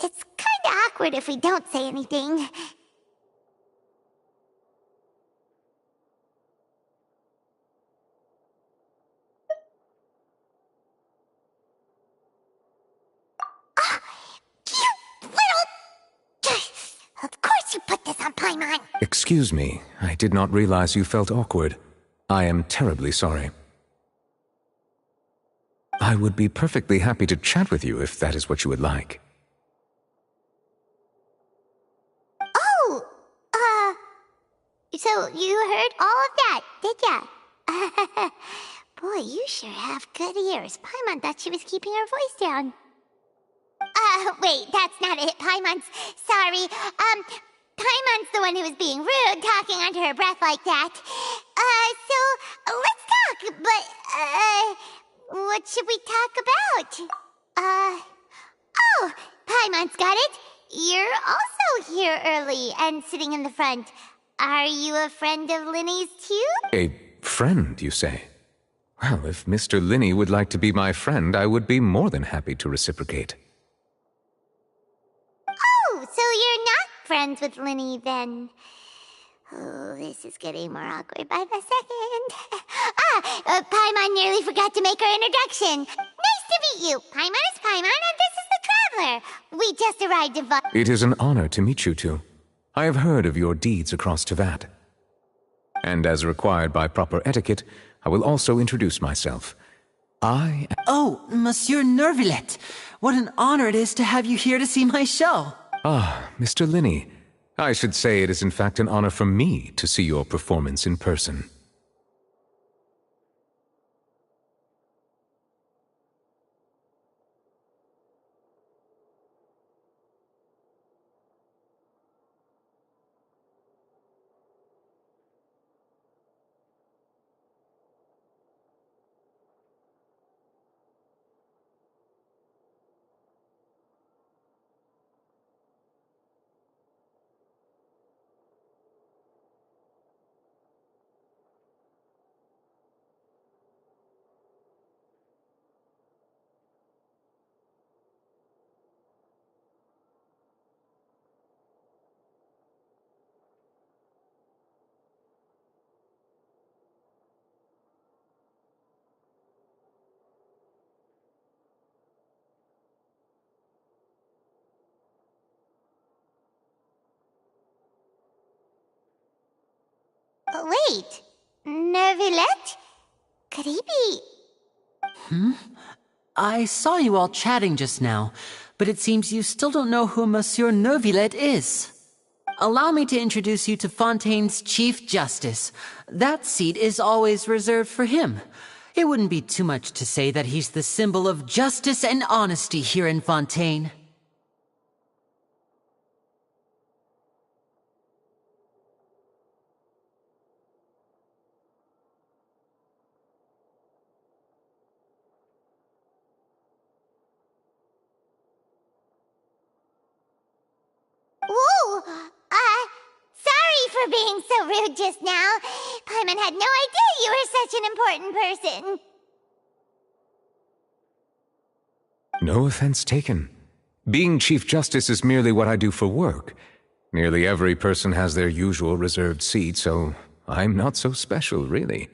it's kinda awkward if we don't say anything. Ah, you little... Of course you put this on Paimon! Excuse me, I did not realize you felt awkward. I am terribly sorry. I would be perfectly happy to chat with you if that is what you would like. Oh! So you heard all of that, did ya? Boy, you sure have good ears. Paimon thought she was keeping her voice down. Wait, that's not it, Paimon's... Sorry, Paimon's the one who was being rude, talking under her breath like that. So, let's talk, but, What should we talk about? Oh, Paimon's got it. You're also here early and sitting in the front. Are you a friend of Linny's too? A friend, you say? Well, if Mr. Linney would like to be my friend, I would be more than happy to reciprocate. Oh, so you're not friends with Linny then? Oh, this is getting more awkward by the second. Paimon nearly forgot to make our introduction. Nice to meet you. Paimon is Paimon, and this is the Traveler. We just arrived in It is an honor to meet you two. I have heard of your deeds across Tevat. And as required by proper etiquette, I will also introduce myself. Oh, Monsieur Nervillet! What an honor it is to have you here to see my show! Ah, Mr. Linney. I should say it is in fact an honor for me to see your performance in person. Wait, Nervillet? Could he be... I saw you all chatting just now, but it seems you still don't know who Monsieur Nervillet is. Allow me to introduce you to Fontaine's Chief Justice. That seat is always reserved for him. It wouldn't be too much to say that he's the symbol of justice and honesty here in Fontaine. Whoa! Sorry for being so rude just now. Paimon had no idea you were such an important person. No offense taken. Being Chief Justice is merely what I do for work. Nearly every person has their usual reserved seat, so I'm not so special, really.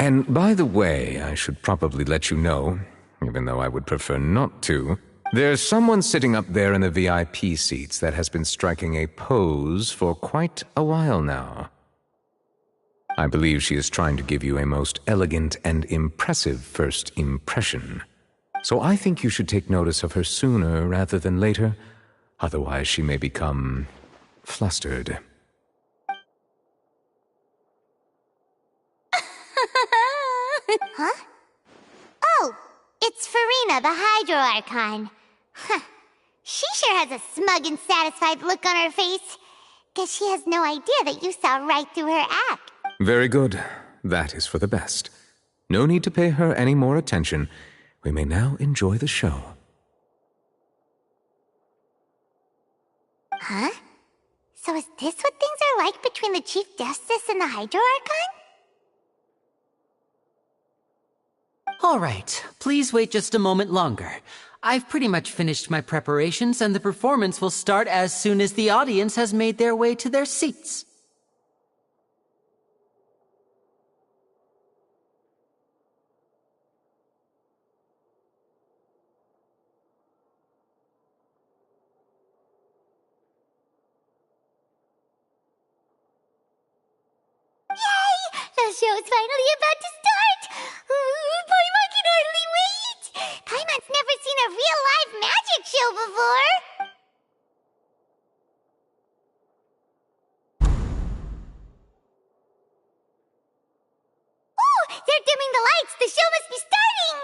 And by the way, I should probably let you know, even though I would prefer not to, there's someone sitting up there in the VIP seats that has been striking a pose for quite a while now. I believe she is trying to give you a most elegant and impressive first impression. So I think you should take notice of her sooner rather than later, otherwise she may become flustered. Huh? Oh, it's Farina, the Hydro Archon. Huh. She sure has a smug and satisfied look on her face. Guess she has no idea that you saw right through her act. Very good. That is for the best. No need to pay her any more attention. We may now enjoy the show. Huh? So is this what things are like between the Chief Justice and the Hydro Archon? All right, please wait just a moment longer. I've pretty much finished my preparations, and the performance will start as soon as the audience has made their way to their seats. Yay! The show's finally about to start! Paimon can hardly wait! Paimon's never seen a real live magic show before! Oh! They're dimming the lights! The show must be starting!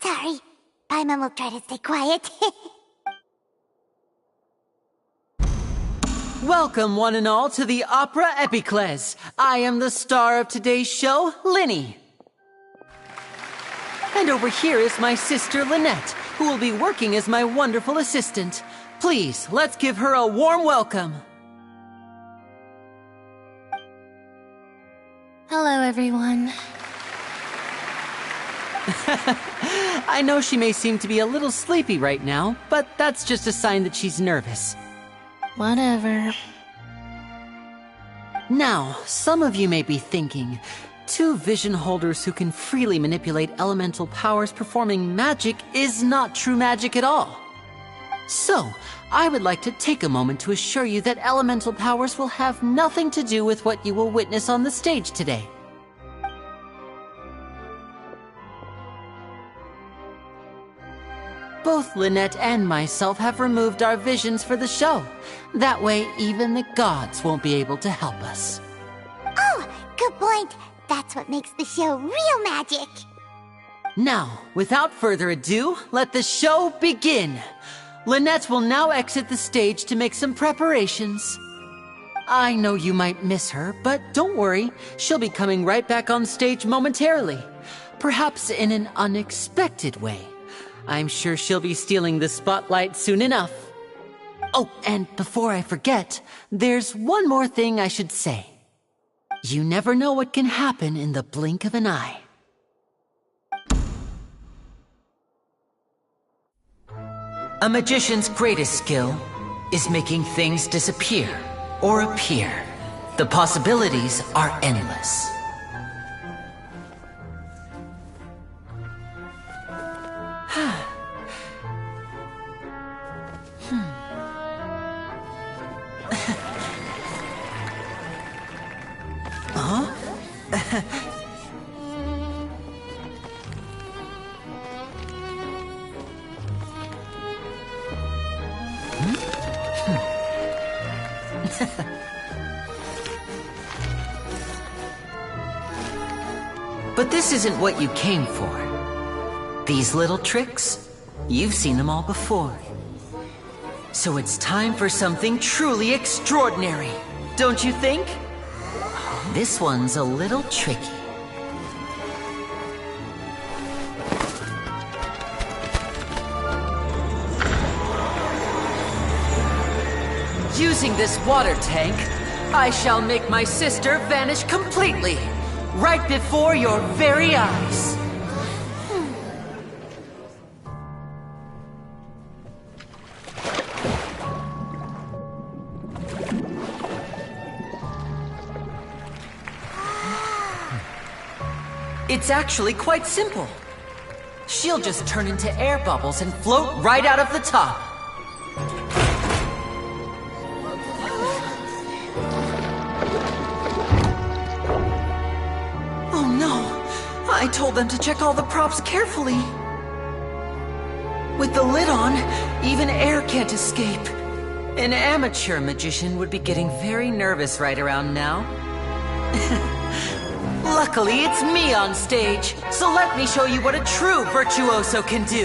Sorry. Paimon will try to stay quiet. Welcome, one and all, to the Opera Epiclese. I am the star of today's show, Linny. And over here is my sister, Lynette, who will be working as my wonderful assistant. Please, let's give her a warm welcome. Hello, everyone. I know she may seem to be a little sleepy right now, but that's just a sign that she's nervous. Whatever. Now, some of you may be thinking, two vision holders who can freely manipulate elemental powers performing magic is not true magic at all. So, I would like to take a moment to assure you that elemental powers will have nothing to do with what you will witness on the stage today. Both Lynette and myself have removed our visions for the show. That way, even the gods won't be able to help us. Oh, good point. That's what makes the show real magic. Now, without further ado, let the show begin. Lynette will now exit the stage to make some preparations. I know you might miss her, but don't worry. She'll be coming right back on stage momentarily. Perhaps in an unexpected way. I'm sure she'll be stealing the spotlight soon enough. Oh, and before I forget, there's one more thing I should say. You never know what can happen in the blink of an eye. A magician's greatest skill is making things disappear or appear. The possibilities are endless. But this isn't what you came for. These little tricks, you've seen them all before. So it's time for something truly extraordinary, don't you think? This one's a little tricky. Using this water tank, I shall make my sister vanish completely, right before your very eyes. It's actually quite simple. She'll just turn into air bubbles and float right out of the top. Oh no! I told them to check all the props carefully. With the lid on, even air can't escape. An amateur magician would be getting very nervous right around now. Luckily, it's me on stage, so let me show you what a true virtuoso can do.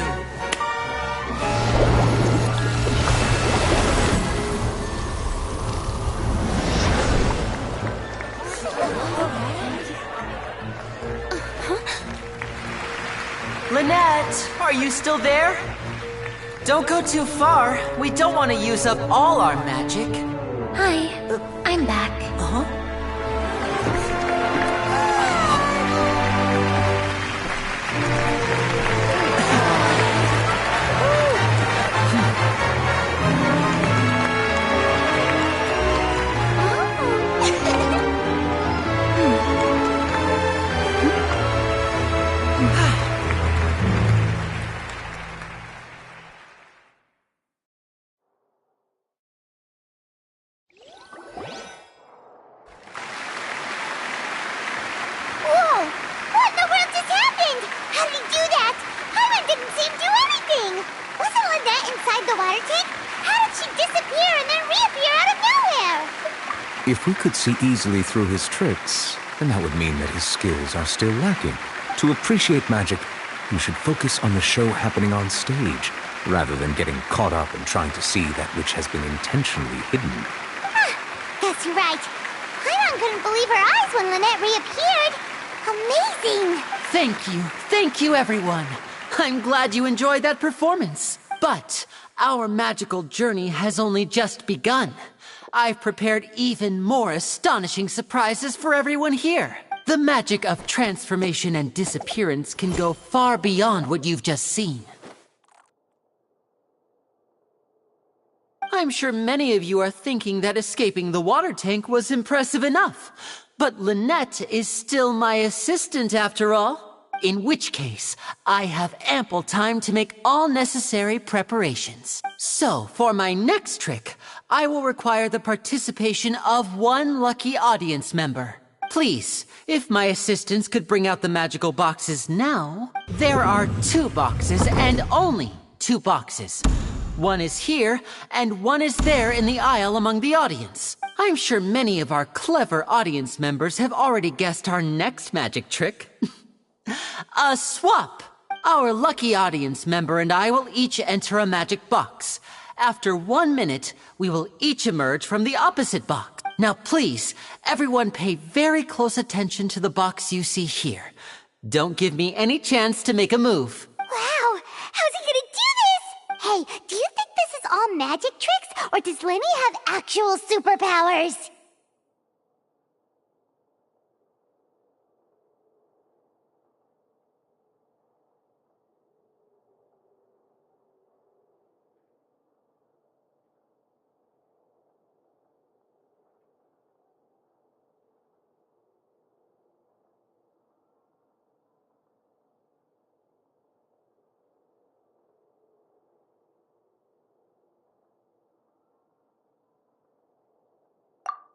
Lynette, are you still there? Don't go too far. We don't want to use up all our magic. Hi, I'm back. Uh-huh. If we could see easily through his tricks, then that would mean that his skills are still lacking. To appreciate magic, you should focus on the show happening on stage, rather than getting caught up in trying to see that which has been intentionally hidden. Guess you're right. Paimon couldn't believe her eyes when Lynette reappeared. Amazing! Thank you everyone. I'm glad you enjoyed that performance. But our magical journey has only just begun. I've prepared even more astonishing surprises for everyone here. The magic of transformation and disappearance can go far beyond what you've just seen. I'm sure many of you are thinking that escaping the water tank was impressive enough. But Lynette is still my assistant after all. In which case, I have ample time to make all necessary preparations. So, for my next trick, I will require the participation of one lucky audience member. Please, if my assistants could bring out the magical boxes now. There are 2 boxes and only 2 boxes. One is here, and one is there in the aisle among the audience. I'm sure many of our clever audience members have already guessed our next magic trick. A swap! Our lucky audience member and I will each enter a magic box. After 1 minute, we will each emerge from the opposite box. Now please, everyone pay very close attention to the box you see here. Don't give me any chance to make a move. Wow! How's he gonna do this? Hey, do you think this is all magic tricks, or does Lenny have actual superpowers?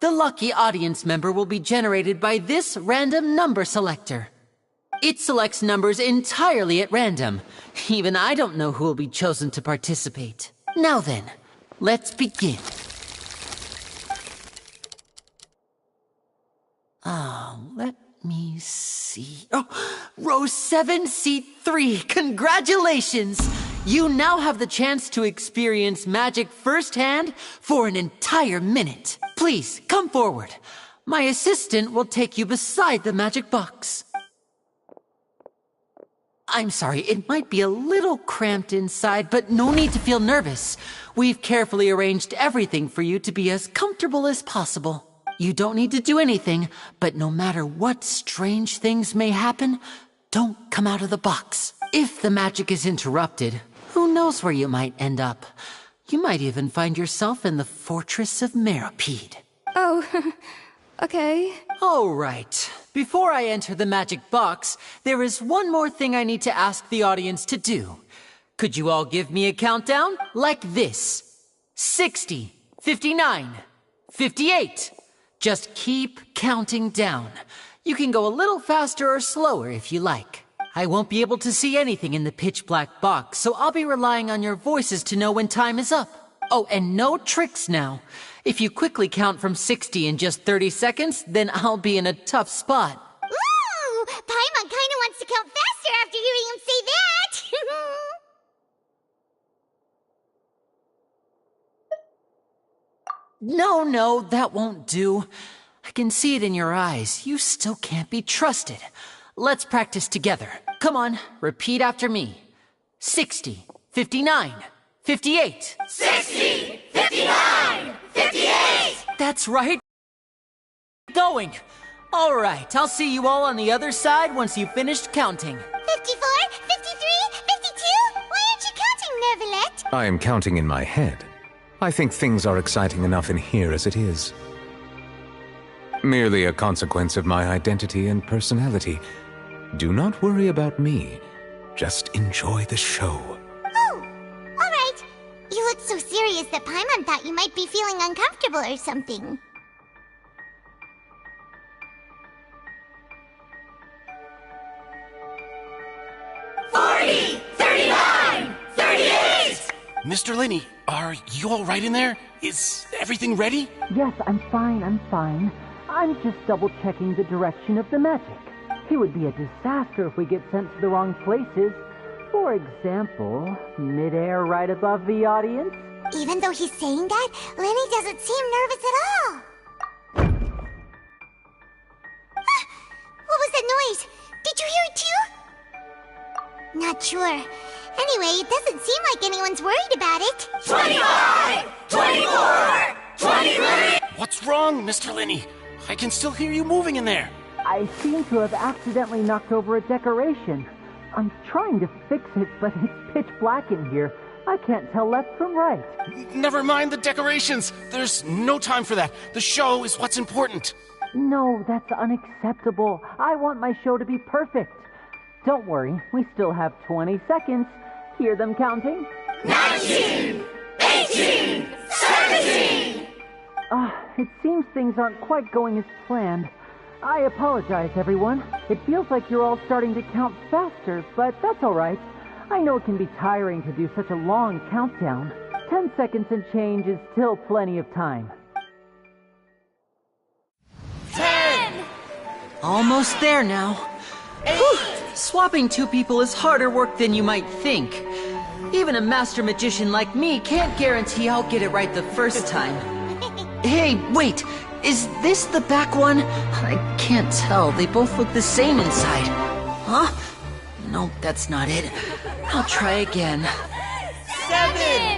The lucky audience member will be generated by this random number selector. It selects numbers entirely at random. Even I don't know who will be chosen to participate. Now then, let's begin. Let me see. Oh, row 7, seat 3. Congratulations! You now have the chance to experience magic firsthand for an entire minute. Please, come forward. My assistant will take you beside the magic box. I'm sorry, it might be a little cramped inside, but no need to feel nervous. We've carefully arranged everything for you to be as comfortable as possible. You don't need to do anything, but no matter what strange things may happen, don't come out of the box. If the magic is interrupted, who knows where you might end up? You might even find yourself in the Fortress of Meropide. Oh, okay. All right. Before I enter the magic box, there is one more thing I need to ask the audience to do. Could you all give me a countdown? Like this. 60, 59, 58. Just keep counting down. You can go a little faster or slower if you like. I won't be able to see anything in the pitch black box, so I'll be relying on your voices to know when time is up. Oh, and no tricks now. If you quickly count from 60 in just 30 seconds, then I'll be in a tough spot. Ooh! Paimon kinda wants to count faster after hearing him say that! No, that won't do. I can see it in your eyes. You still can't be trusted. Let's practice together. Come on, repeat after me. 60, 59, 58. 60, 59, 58! That's right. Going. All right, I'll see you all on the other side once you've finished counting. 54, 53, 52? Why aren't you counting, Nervalet? I am counting in my head. I think things are exciting enough in here as it is. Merely a consequence of my identity and personality. Do not worry about me. Just enjoy the show. Oh, all right. You looked so serious that Paimon thought you might be feeling uncomfortable or something. Mr. Linney, are you all right in there? Is everything ready? Yes, I'm fine. I'm just double-checking the direction of the magic. It would be a disaster if we get sent to the wrong places. For example, midair right above the audience. Even though he's saying that, Lenny doesn't seem nervous at all. What was that noise? Did you hear it too? Not sure. Anyway, it doesn't seem like anyone's worried about it. 25! 24! 23! What's wrong, Mr. Linney? I can still hear you moving in there. I seem to have accidentally knocked over a decoration. I'm trying to fix it, but it's pitch black in here. I can't tell left from right. Never mind the decorations. There's no time for that. The show is what's important. No, that's unacceptable. I want my show to be perfect. Don't worry, we still have 20 seconds. Hear them counting? 19! 18! 17! It seems things aren't quite going as planned. I apologize, everyone. It feels like you're all starting to count faster, but that's all right. I know it can be tiring to do such a long countdown. 10 seconds and change is still plenty of time. 10! Almost there now. 8! Swapping two people is harder work than you might think. Even a master magician like me can't guarantee I'll get it right the first time. Hey, wait! Is this the back one? I can't tell. They both look the same inside. Huh? No, that's not it. I'll try again. 7!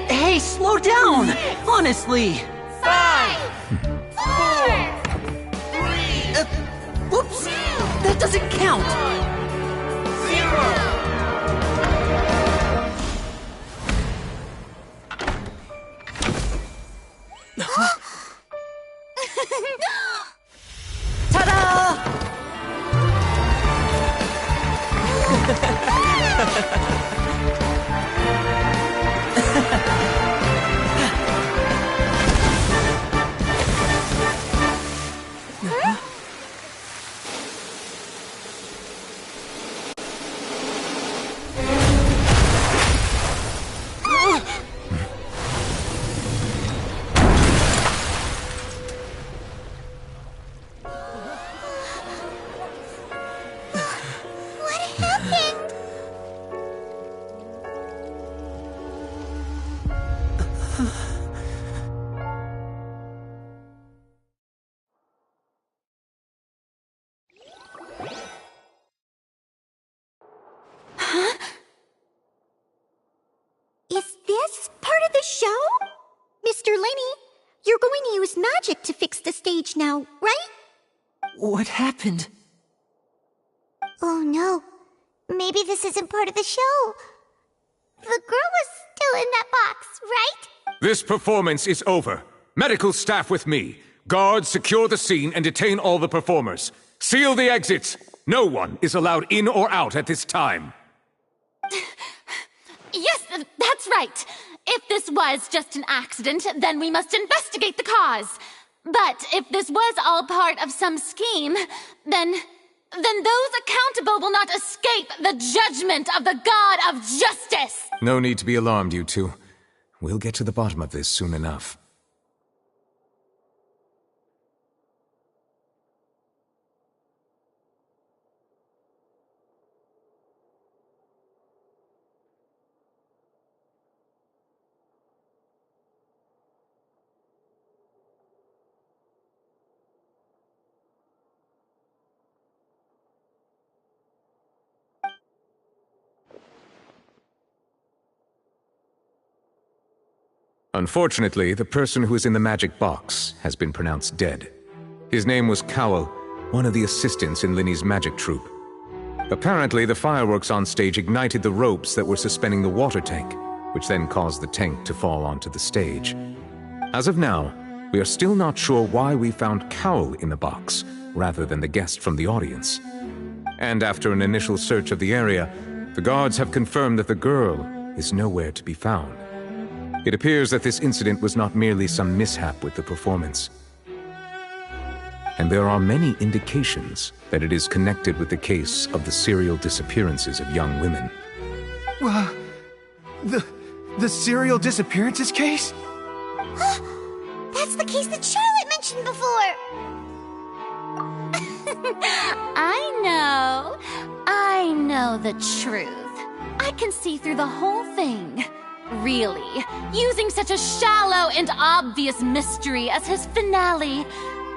Hey, slow down! Honestly! 5! 4! 3! Whoops! That doesn't count! 0! Ta-da! Is this part of the show? Mr. Linney, you're going to use magic to fix the stage now, right? What happened? Oh no. Maybe this isn't part of the show. The girl was still in that box, right? This performance is over. Medical staff with me. Guards, secure the scene and detain all the performers. Seal the exits! No one is allowed in or out at this time. Yes, that's right. If this was just an accident, then we must investigate the cause. But if this was all part of some scheme, then those accountable will not escape the judgment of the God of Justice! No need to be alarmed, you two. We'll get to the bottom of this soon enough. Unfortunately, the person who is in the magic box has been pronounced dead. His name was Cowell, one of the assistants in Linny's magic troupe. Apparently, the fireworks on stage ignited the ropes that were suspending the water tank, which then caused the tank to fall onto the stage. As of now, we are still not sure why we found Cowell in the box, rather than the guest from the audience. And after an initial search of the area, the guards have confirmed that the girl is nowhere to be found. It appears that this incident was not merely some mishap with the performance. And there are many indications that it is connected with the case of the serial disappearances of young women. The serial disappearances case? That's the case that Charlotte mentioned before! I know the truth. I can see through the whole thing. Really, using such a shallow and obvious mystery as his finale,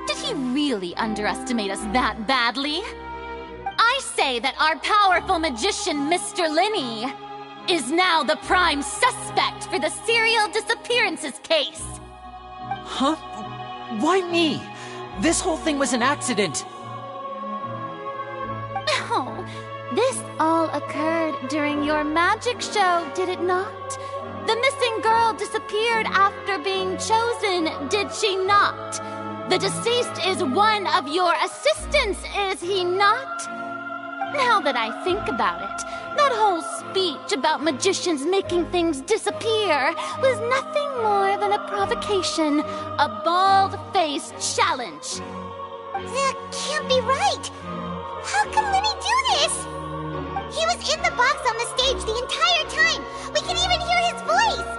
did he really underestimate us that badly? I say that our powerful magician, Mr. Linny, is now the prime suspect for the serial disappearances case. Huh? Why me? This whole thing was an accident. Oh, this all occurred during your magic show, did it not? The missing girl disappeared after being chosen, did she not? The deceased is one of your assistants, is he not? Now that I think about it, that whole speech about magicians making things disappear was nothing more than a provocation, a bald-faced challenge. That can't be right! How can Linny do this? He was in the box on the stage the entire time! We can even hear his voice!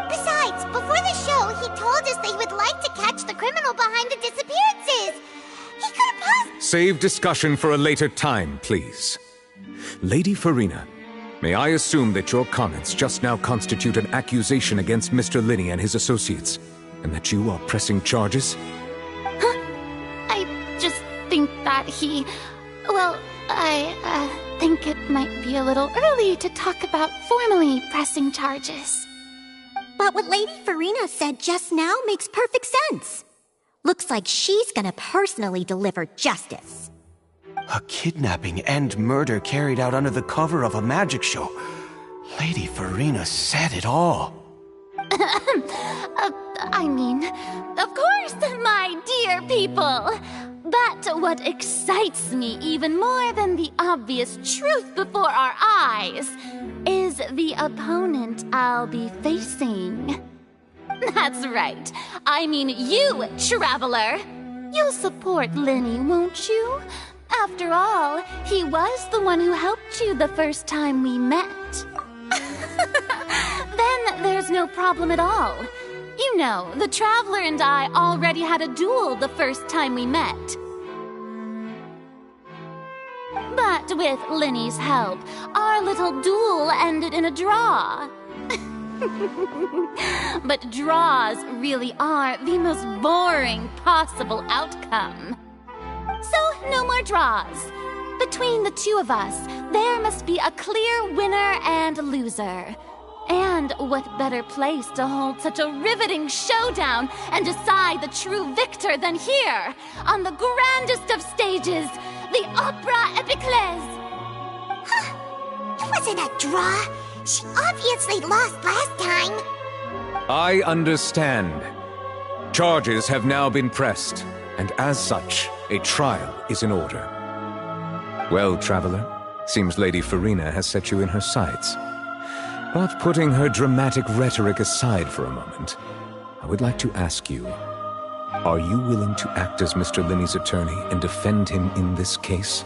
Besides, before the show, he told us that he would like to catch the criminal behind the disappearances! He could have possibly— Save discussion for a later time, please. Lady Farina, may I assume that your comments just now constitute an accusation against Mr. Linny and his associates, and that you are pressing charges? Huh? I just think that he... Well, I think it might be a little early to talk about formally pressing charges. But what Lady Farina said just now makes perfect sense. Looks like she's gonna personally deliver justice. A kidnapping and murder carried out under the cover of a magic show. Lady Farina said it all. I mean, of course, my dear people. But what excites me even more than the obvious truth before our eyes is the opponent I'll be facing. That's right. I mean you, Traveler. You'll support Linny, won't you? After all, he was the one who helped you the first time we met. Then there's no problem at all. You know, the Traveler and I already had a duel the first time we met. But with Linny's help, our little duel ended in a draw. But draws really are the most boring possible outcome. So, no more draws. Between the two of us, there must be a clear winner and loser. And what better place to hold such a riveting showdown and decide the true victor than here, on the grandest of stages, the Opera Epiclese. It wasn't a draw. She obviously lost last time. I understand. Charges have now been pressed, and as such, A trial is in order. Well, traveler, seems Lady Farina has set you in her sights. But putting her dramatic rhetoric aside for a moment, I would like to ask you, are you willing to act as Mr. Linney's attorney and defend him in this case?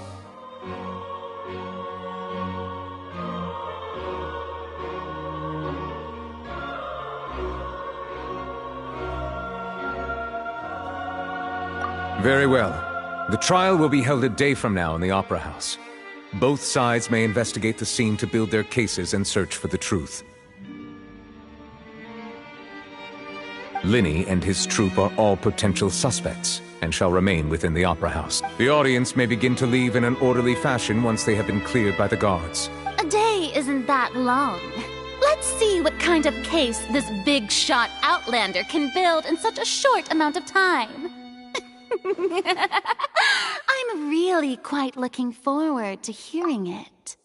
Very well. The trial will be held a day from now in the Opera House. Both sides may investigate the scene to build their cases and search for the truth. Linney and his troupe are all potential suspects and shall remain within the Opera House. The audience may begin to leave in an orderly fashion once they have been cleared by the guards. A day isn't that long. Let's see what kind of case this big-shot Outlander can build in such a short amount of time. I'm really quite looking forward to hearing it.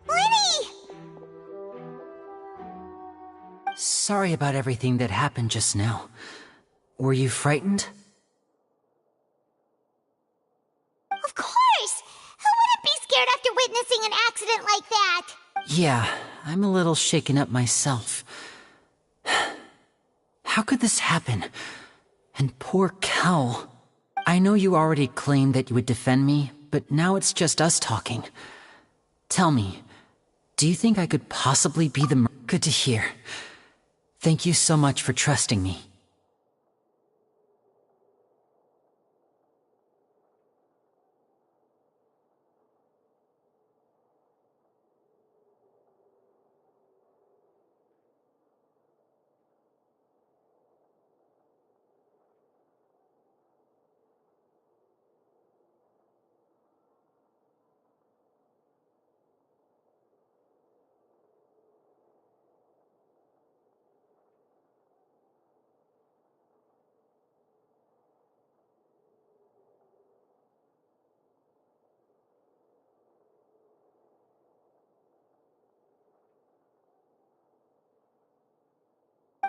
Lenny! Sorry about everything that happened just now. Were you frightened? Of course! Who wouldn't be scared after witnessing an accident like that? Yeah, I'm a little shaken up myself. How could this happen? And poor Cal. I know you already claimed that you would defend me, but now it's just us talking. Tell me, do you think I could possibly be the Good to hear. Thank you so much for trusting me.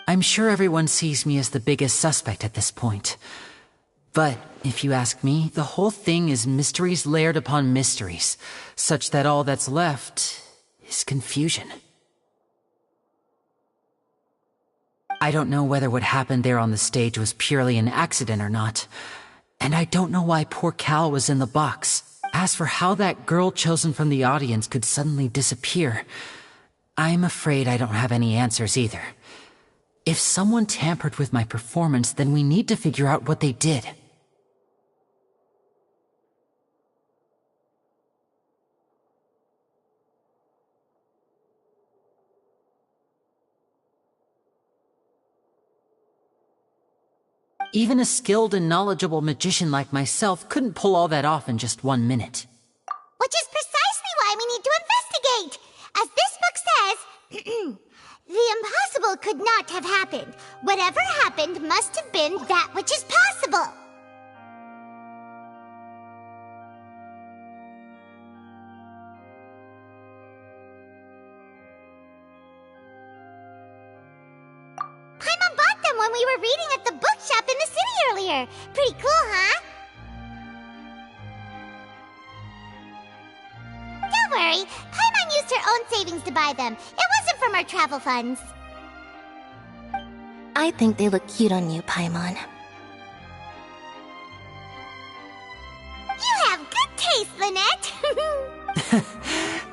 I'm sure everyone sees me as the biggest suspect at this point. But, if you ask me, the whole thing is mysteries layered upon mysteries, such that all that's left is confusion. I don't know whether what happened there on the stage was purely an accident or not, and I don't know why poor Cal was in the box. As for how that girl chosen from the audience could suddenly disappear, I'm afraid I don't have any answers either. If someone tampered with my performance, then we need to figure out what they did. Even a skilled and knowledgeable magician like myself couldn't pull all that off in just 1 minute. Which is precisely why we need to investigate! As this book says, the impossible could not have happened. Whatever happened must have been that which is possible. Paimon bought them when we were reading at the bookshop in the city earlier. Pretty cool, huh? Don't worry, Paimon used her own savings to buy them. It wasn't from our travel funds. I think they look cute on you, Paimon. You have good taste, Lynette!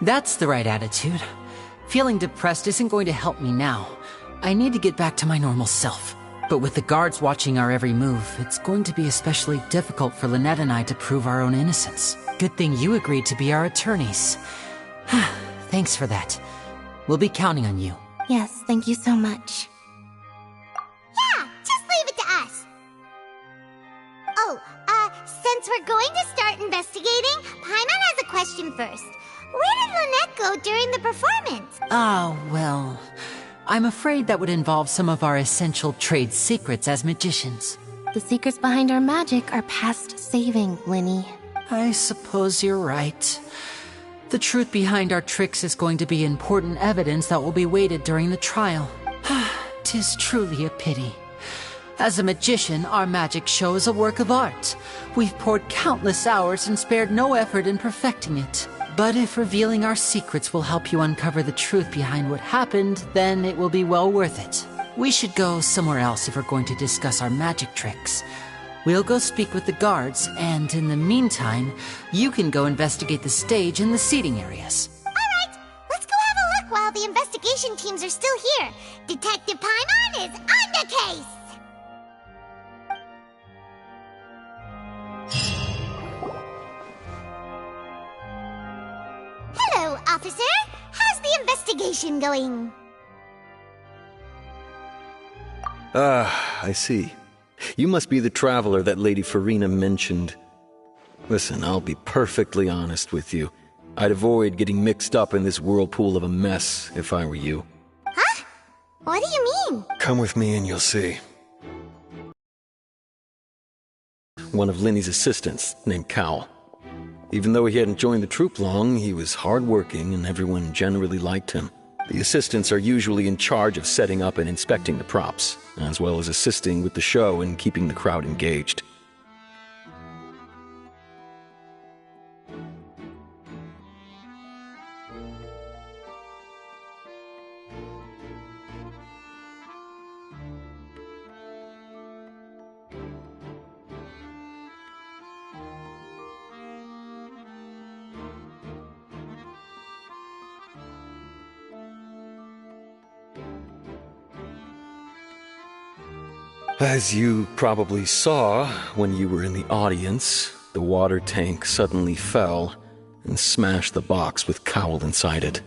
That's the right attitude. Feeling depressed isn't going to help me now. I need to get back to my normal self. But with the guards watching our every move, it's going to be especially difficult for Lynette and I to prove our own innocence. Good thing you agreed to be our attorneys. Thanks for that. We'll be counting on you. Yes, thank you so much. Yeah, just leave it to us. Oh, since we're going to start investigating, Paimon has a question first. Where did Lynette go during the performance? Oh, well, I'm afraid that would involve some of our essential trade secrets as magicians. The secrets behind our magic are past saving, Linny. I suppose you're right. The truth behind our tricks is going to be important evidence that will be weighted during the trial. 'Tis truly a pity. As a magician, our magic show is a work of art. We've poured countless hours and spared no effort in perfecting it. But if revealing our secrets will help you uncover the truth behind what happened, then it will be well worth it. We should go somewhere else if we're going to discuss our magic tricks. We'll go speak with the guards, and in the meantime, you can go investigate the stage and the seating areas. Alright, let's go have a look while the investigation teams are still here. Detective Paimon is on the case! Hello, officer. How's the investigation going? I see. You must be the traveler that Lady Farina mentioned. Listen, I'll be perfectly honest with you. I'd avoid getting mixed up in this whirlpool of a mess if I were you. Huh? What do you mean? Come with me and you'll see. One of Linny's assistants, named Cal. Even though he hadn't joined the troupe long, he was hardworking and everyone generally liked him. The assistants are usually in charge of setting up and inspecting the props, as well as assisting with the show and keeping the crowd engaged. As you probably saw when you were in the audience, the water tank suddenly fell and smashed the box with Cowl inside it.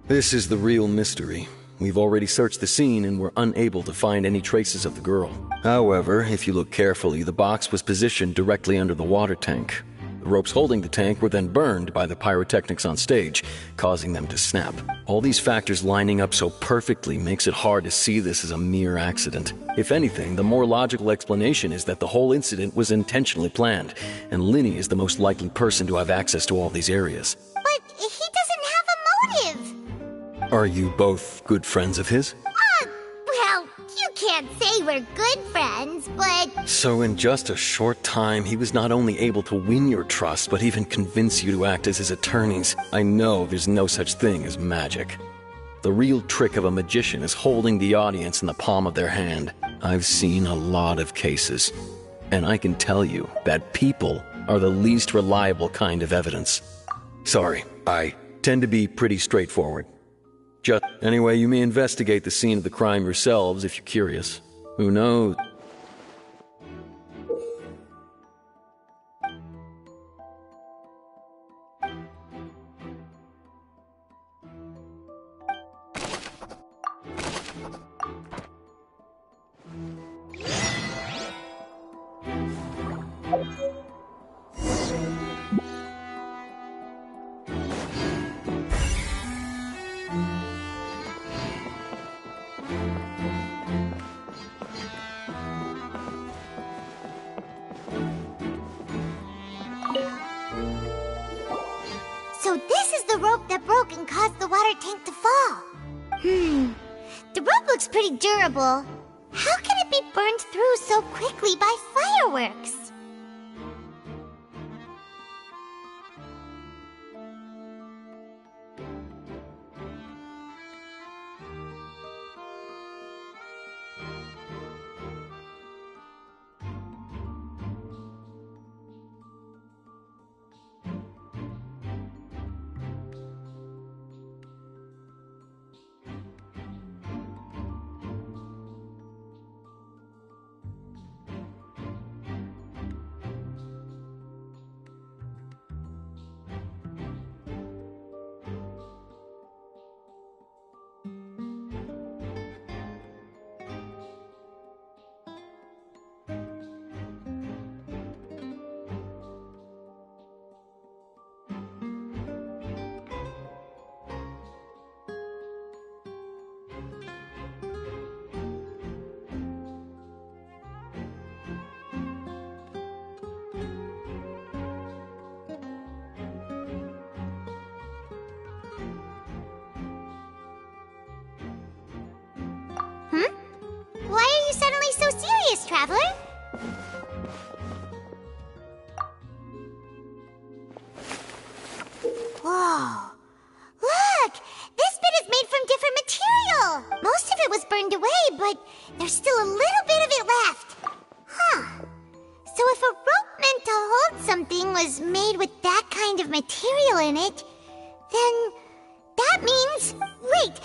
This is the real mystery. We've already searched the scene and were unable to find any traces of the girl. However, if you look carefully, the box was positioned directly under the water tank. The ropes holding the tank were then burned by the pyrotechnics on stage, causing them to snap. All these factors lining up so perfectly makes it hard to see this as a mere accident. If anything, the more logical explanation is that the whole incident was intentionally planned, and Linny is the most likely person to have access to all these areas. But he doesn't have a motive! Are you both good friends of his? Well, you can't say we're good friends, but... So in just a short time, he was not only able to win your trust, but even convince you to act as his attorneys. I know there's no such thing as magic. The real trick of a magician is holding the audience in the palm of their hand. I've seen a lot of cases, and I can tell you that people are the least reliable kind of evidence. Sorry, I tend to be pretty straightforward. Anyway, you may investigate the scene of the crime yourselves if you're curious. Who knows? So this is the rope that broke and caused the water tank to fall. The rope looks pretty durable. How can it be burned through so quickly by fireworks? so serious, Traveler? Whoa. Look! This bit is made from different material! Most of it was burned away, but there's still a little bit of it left. Huh. So if a rope meant to hold something was made with that kind of material in it, then that means... Wait!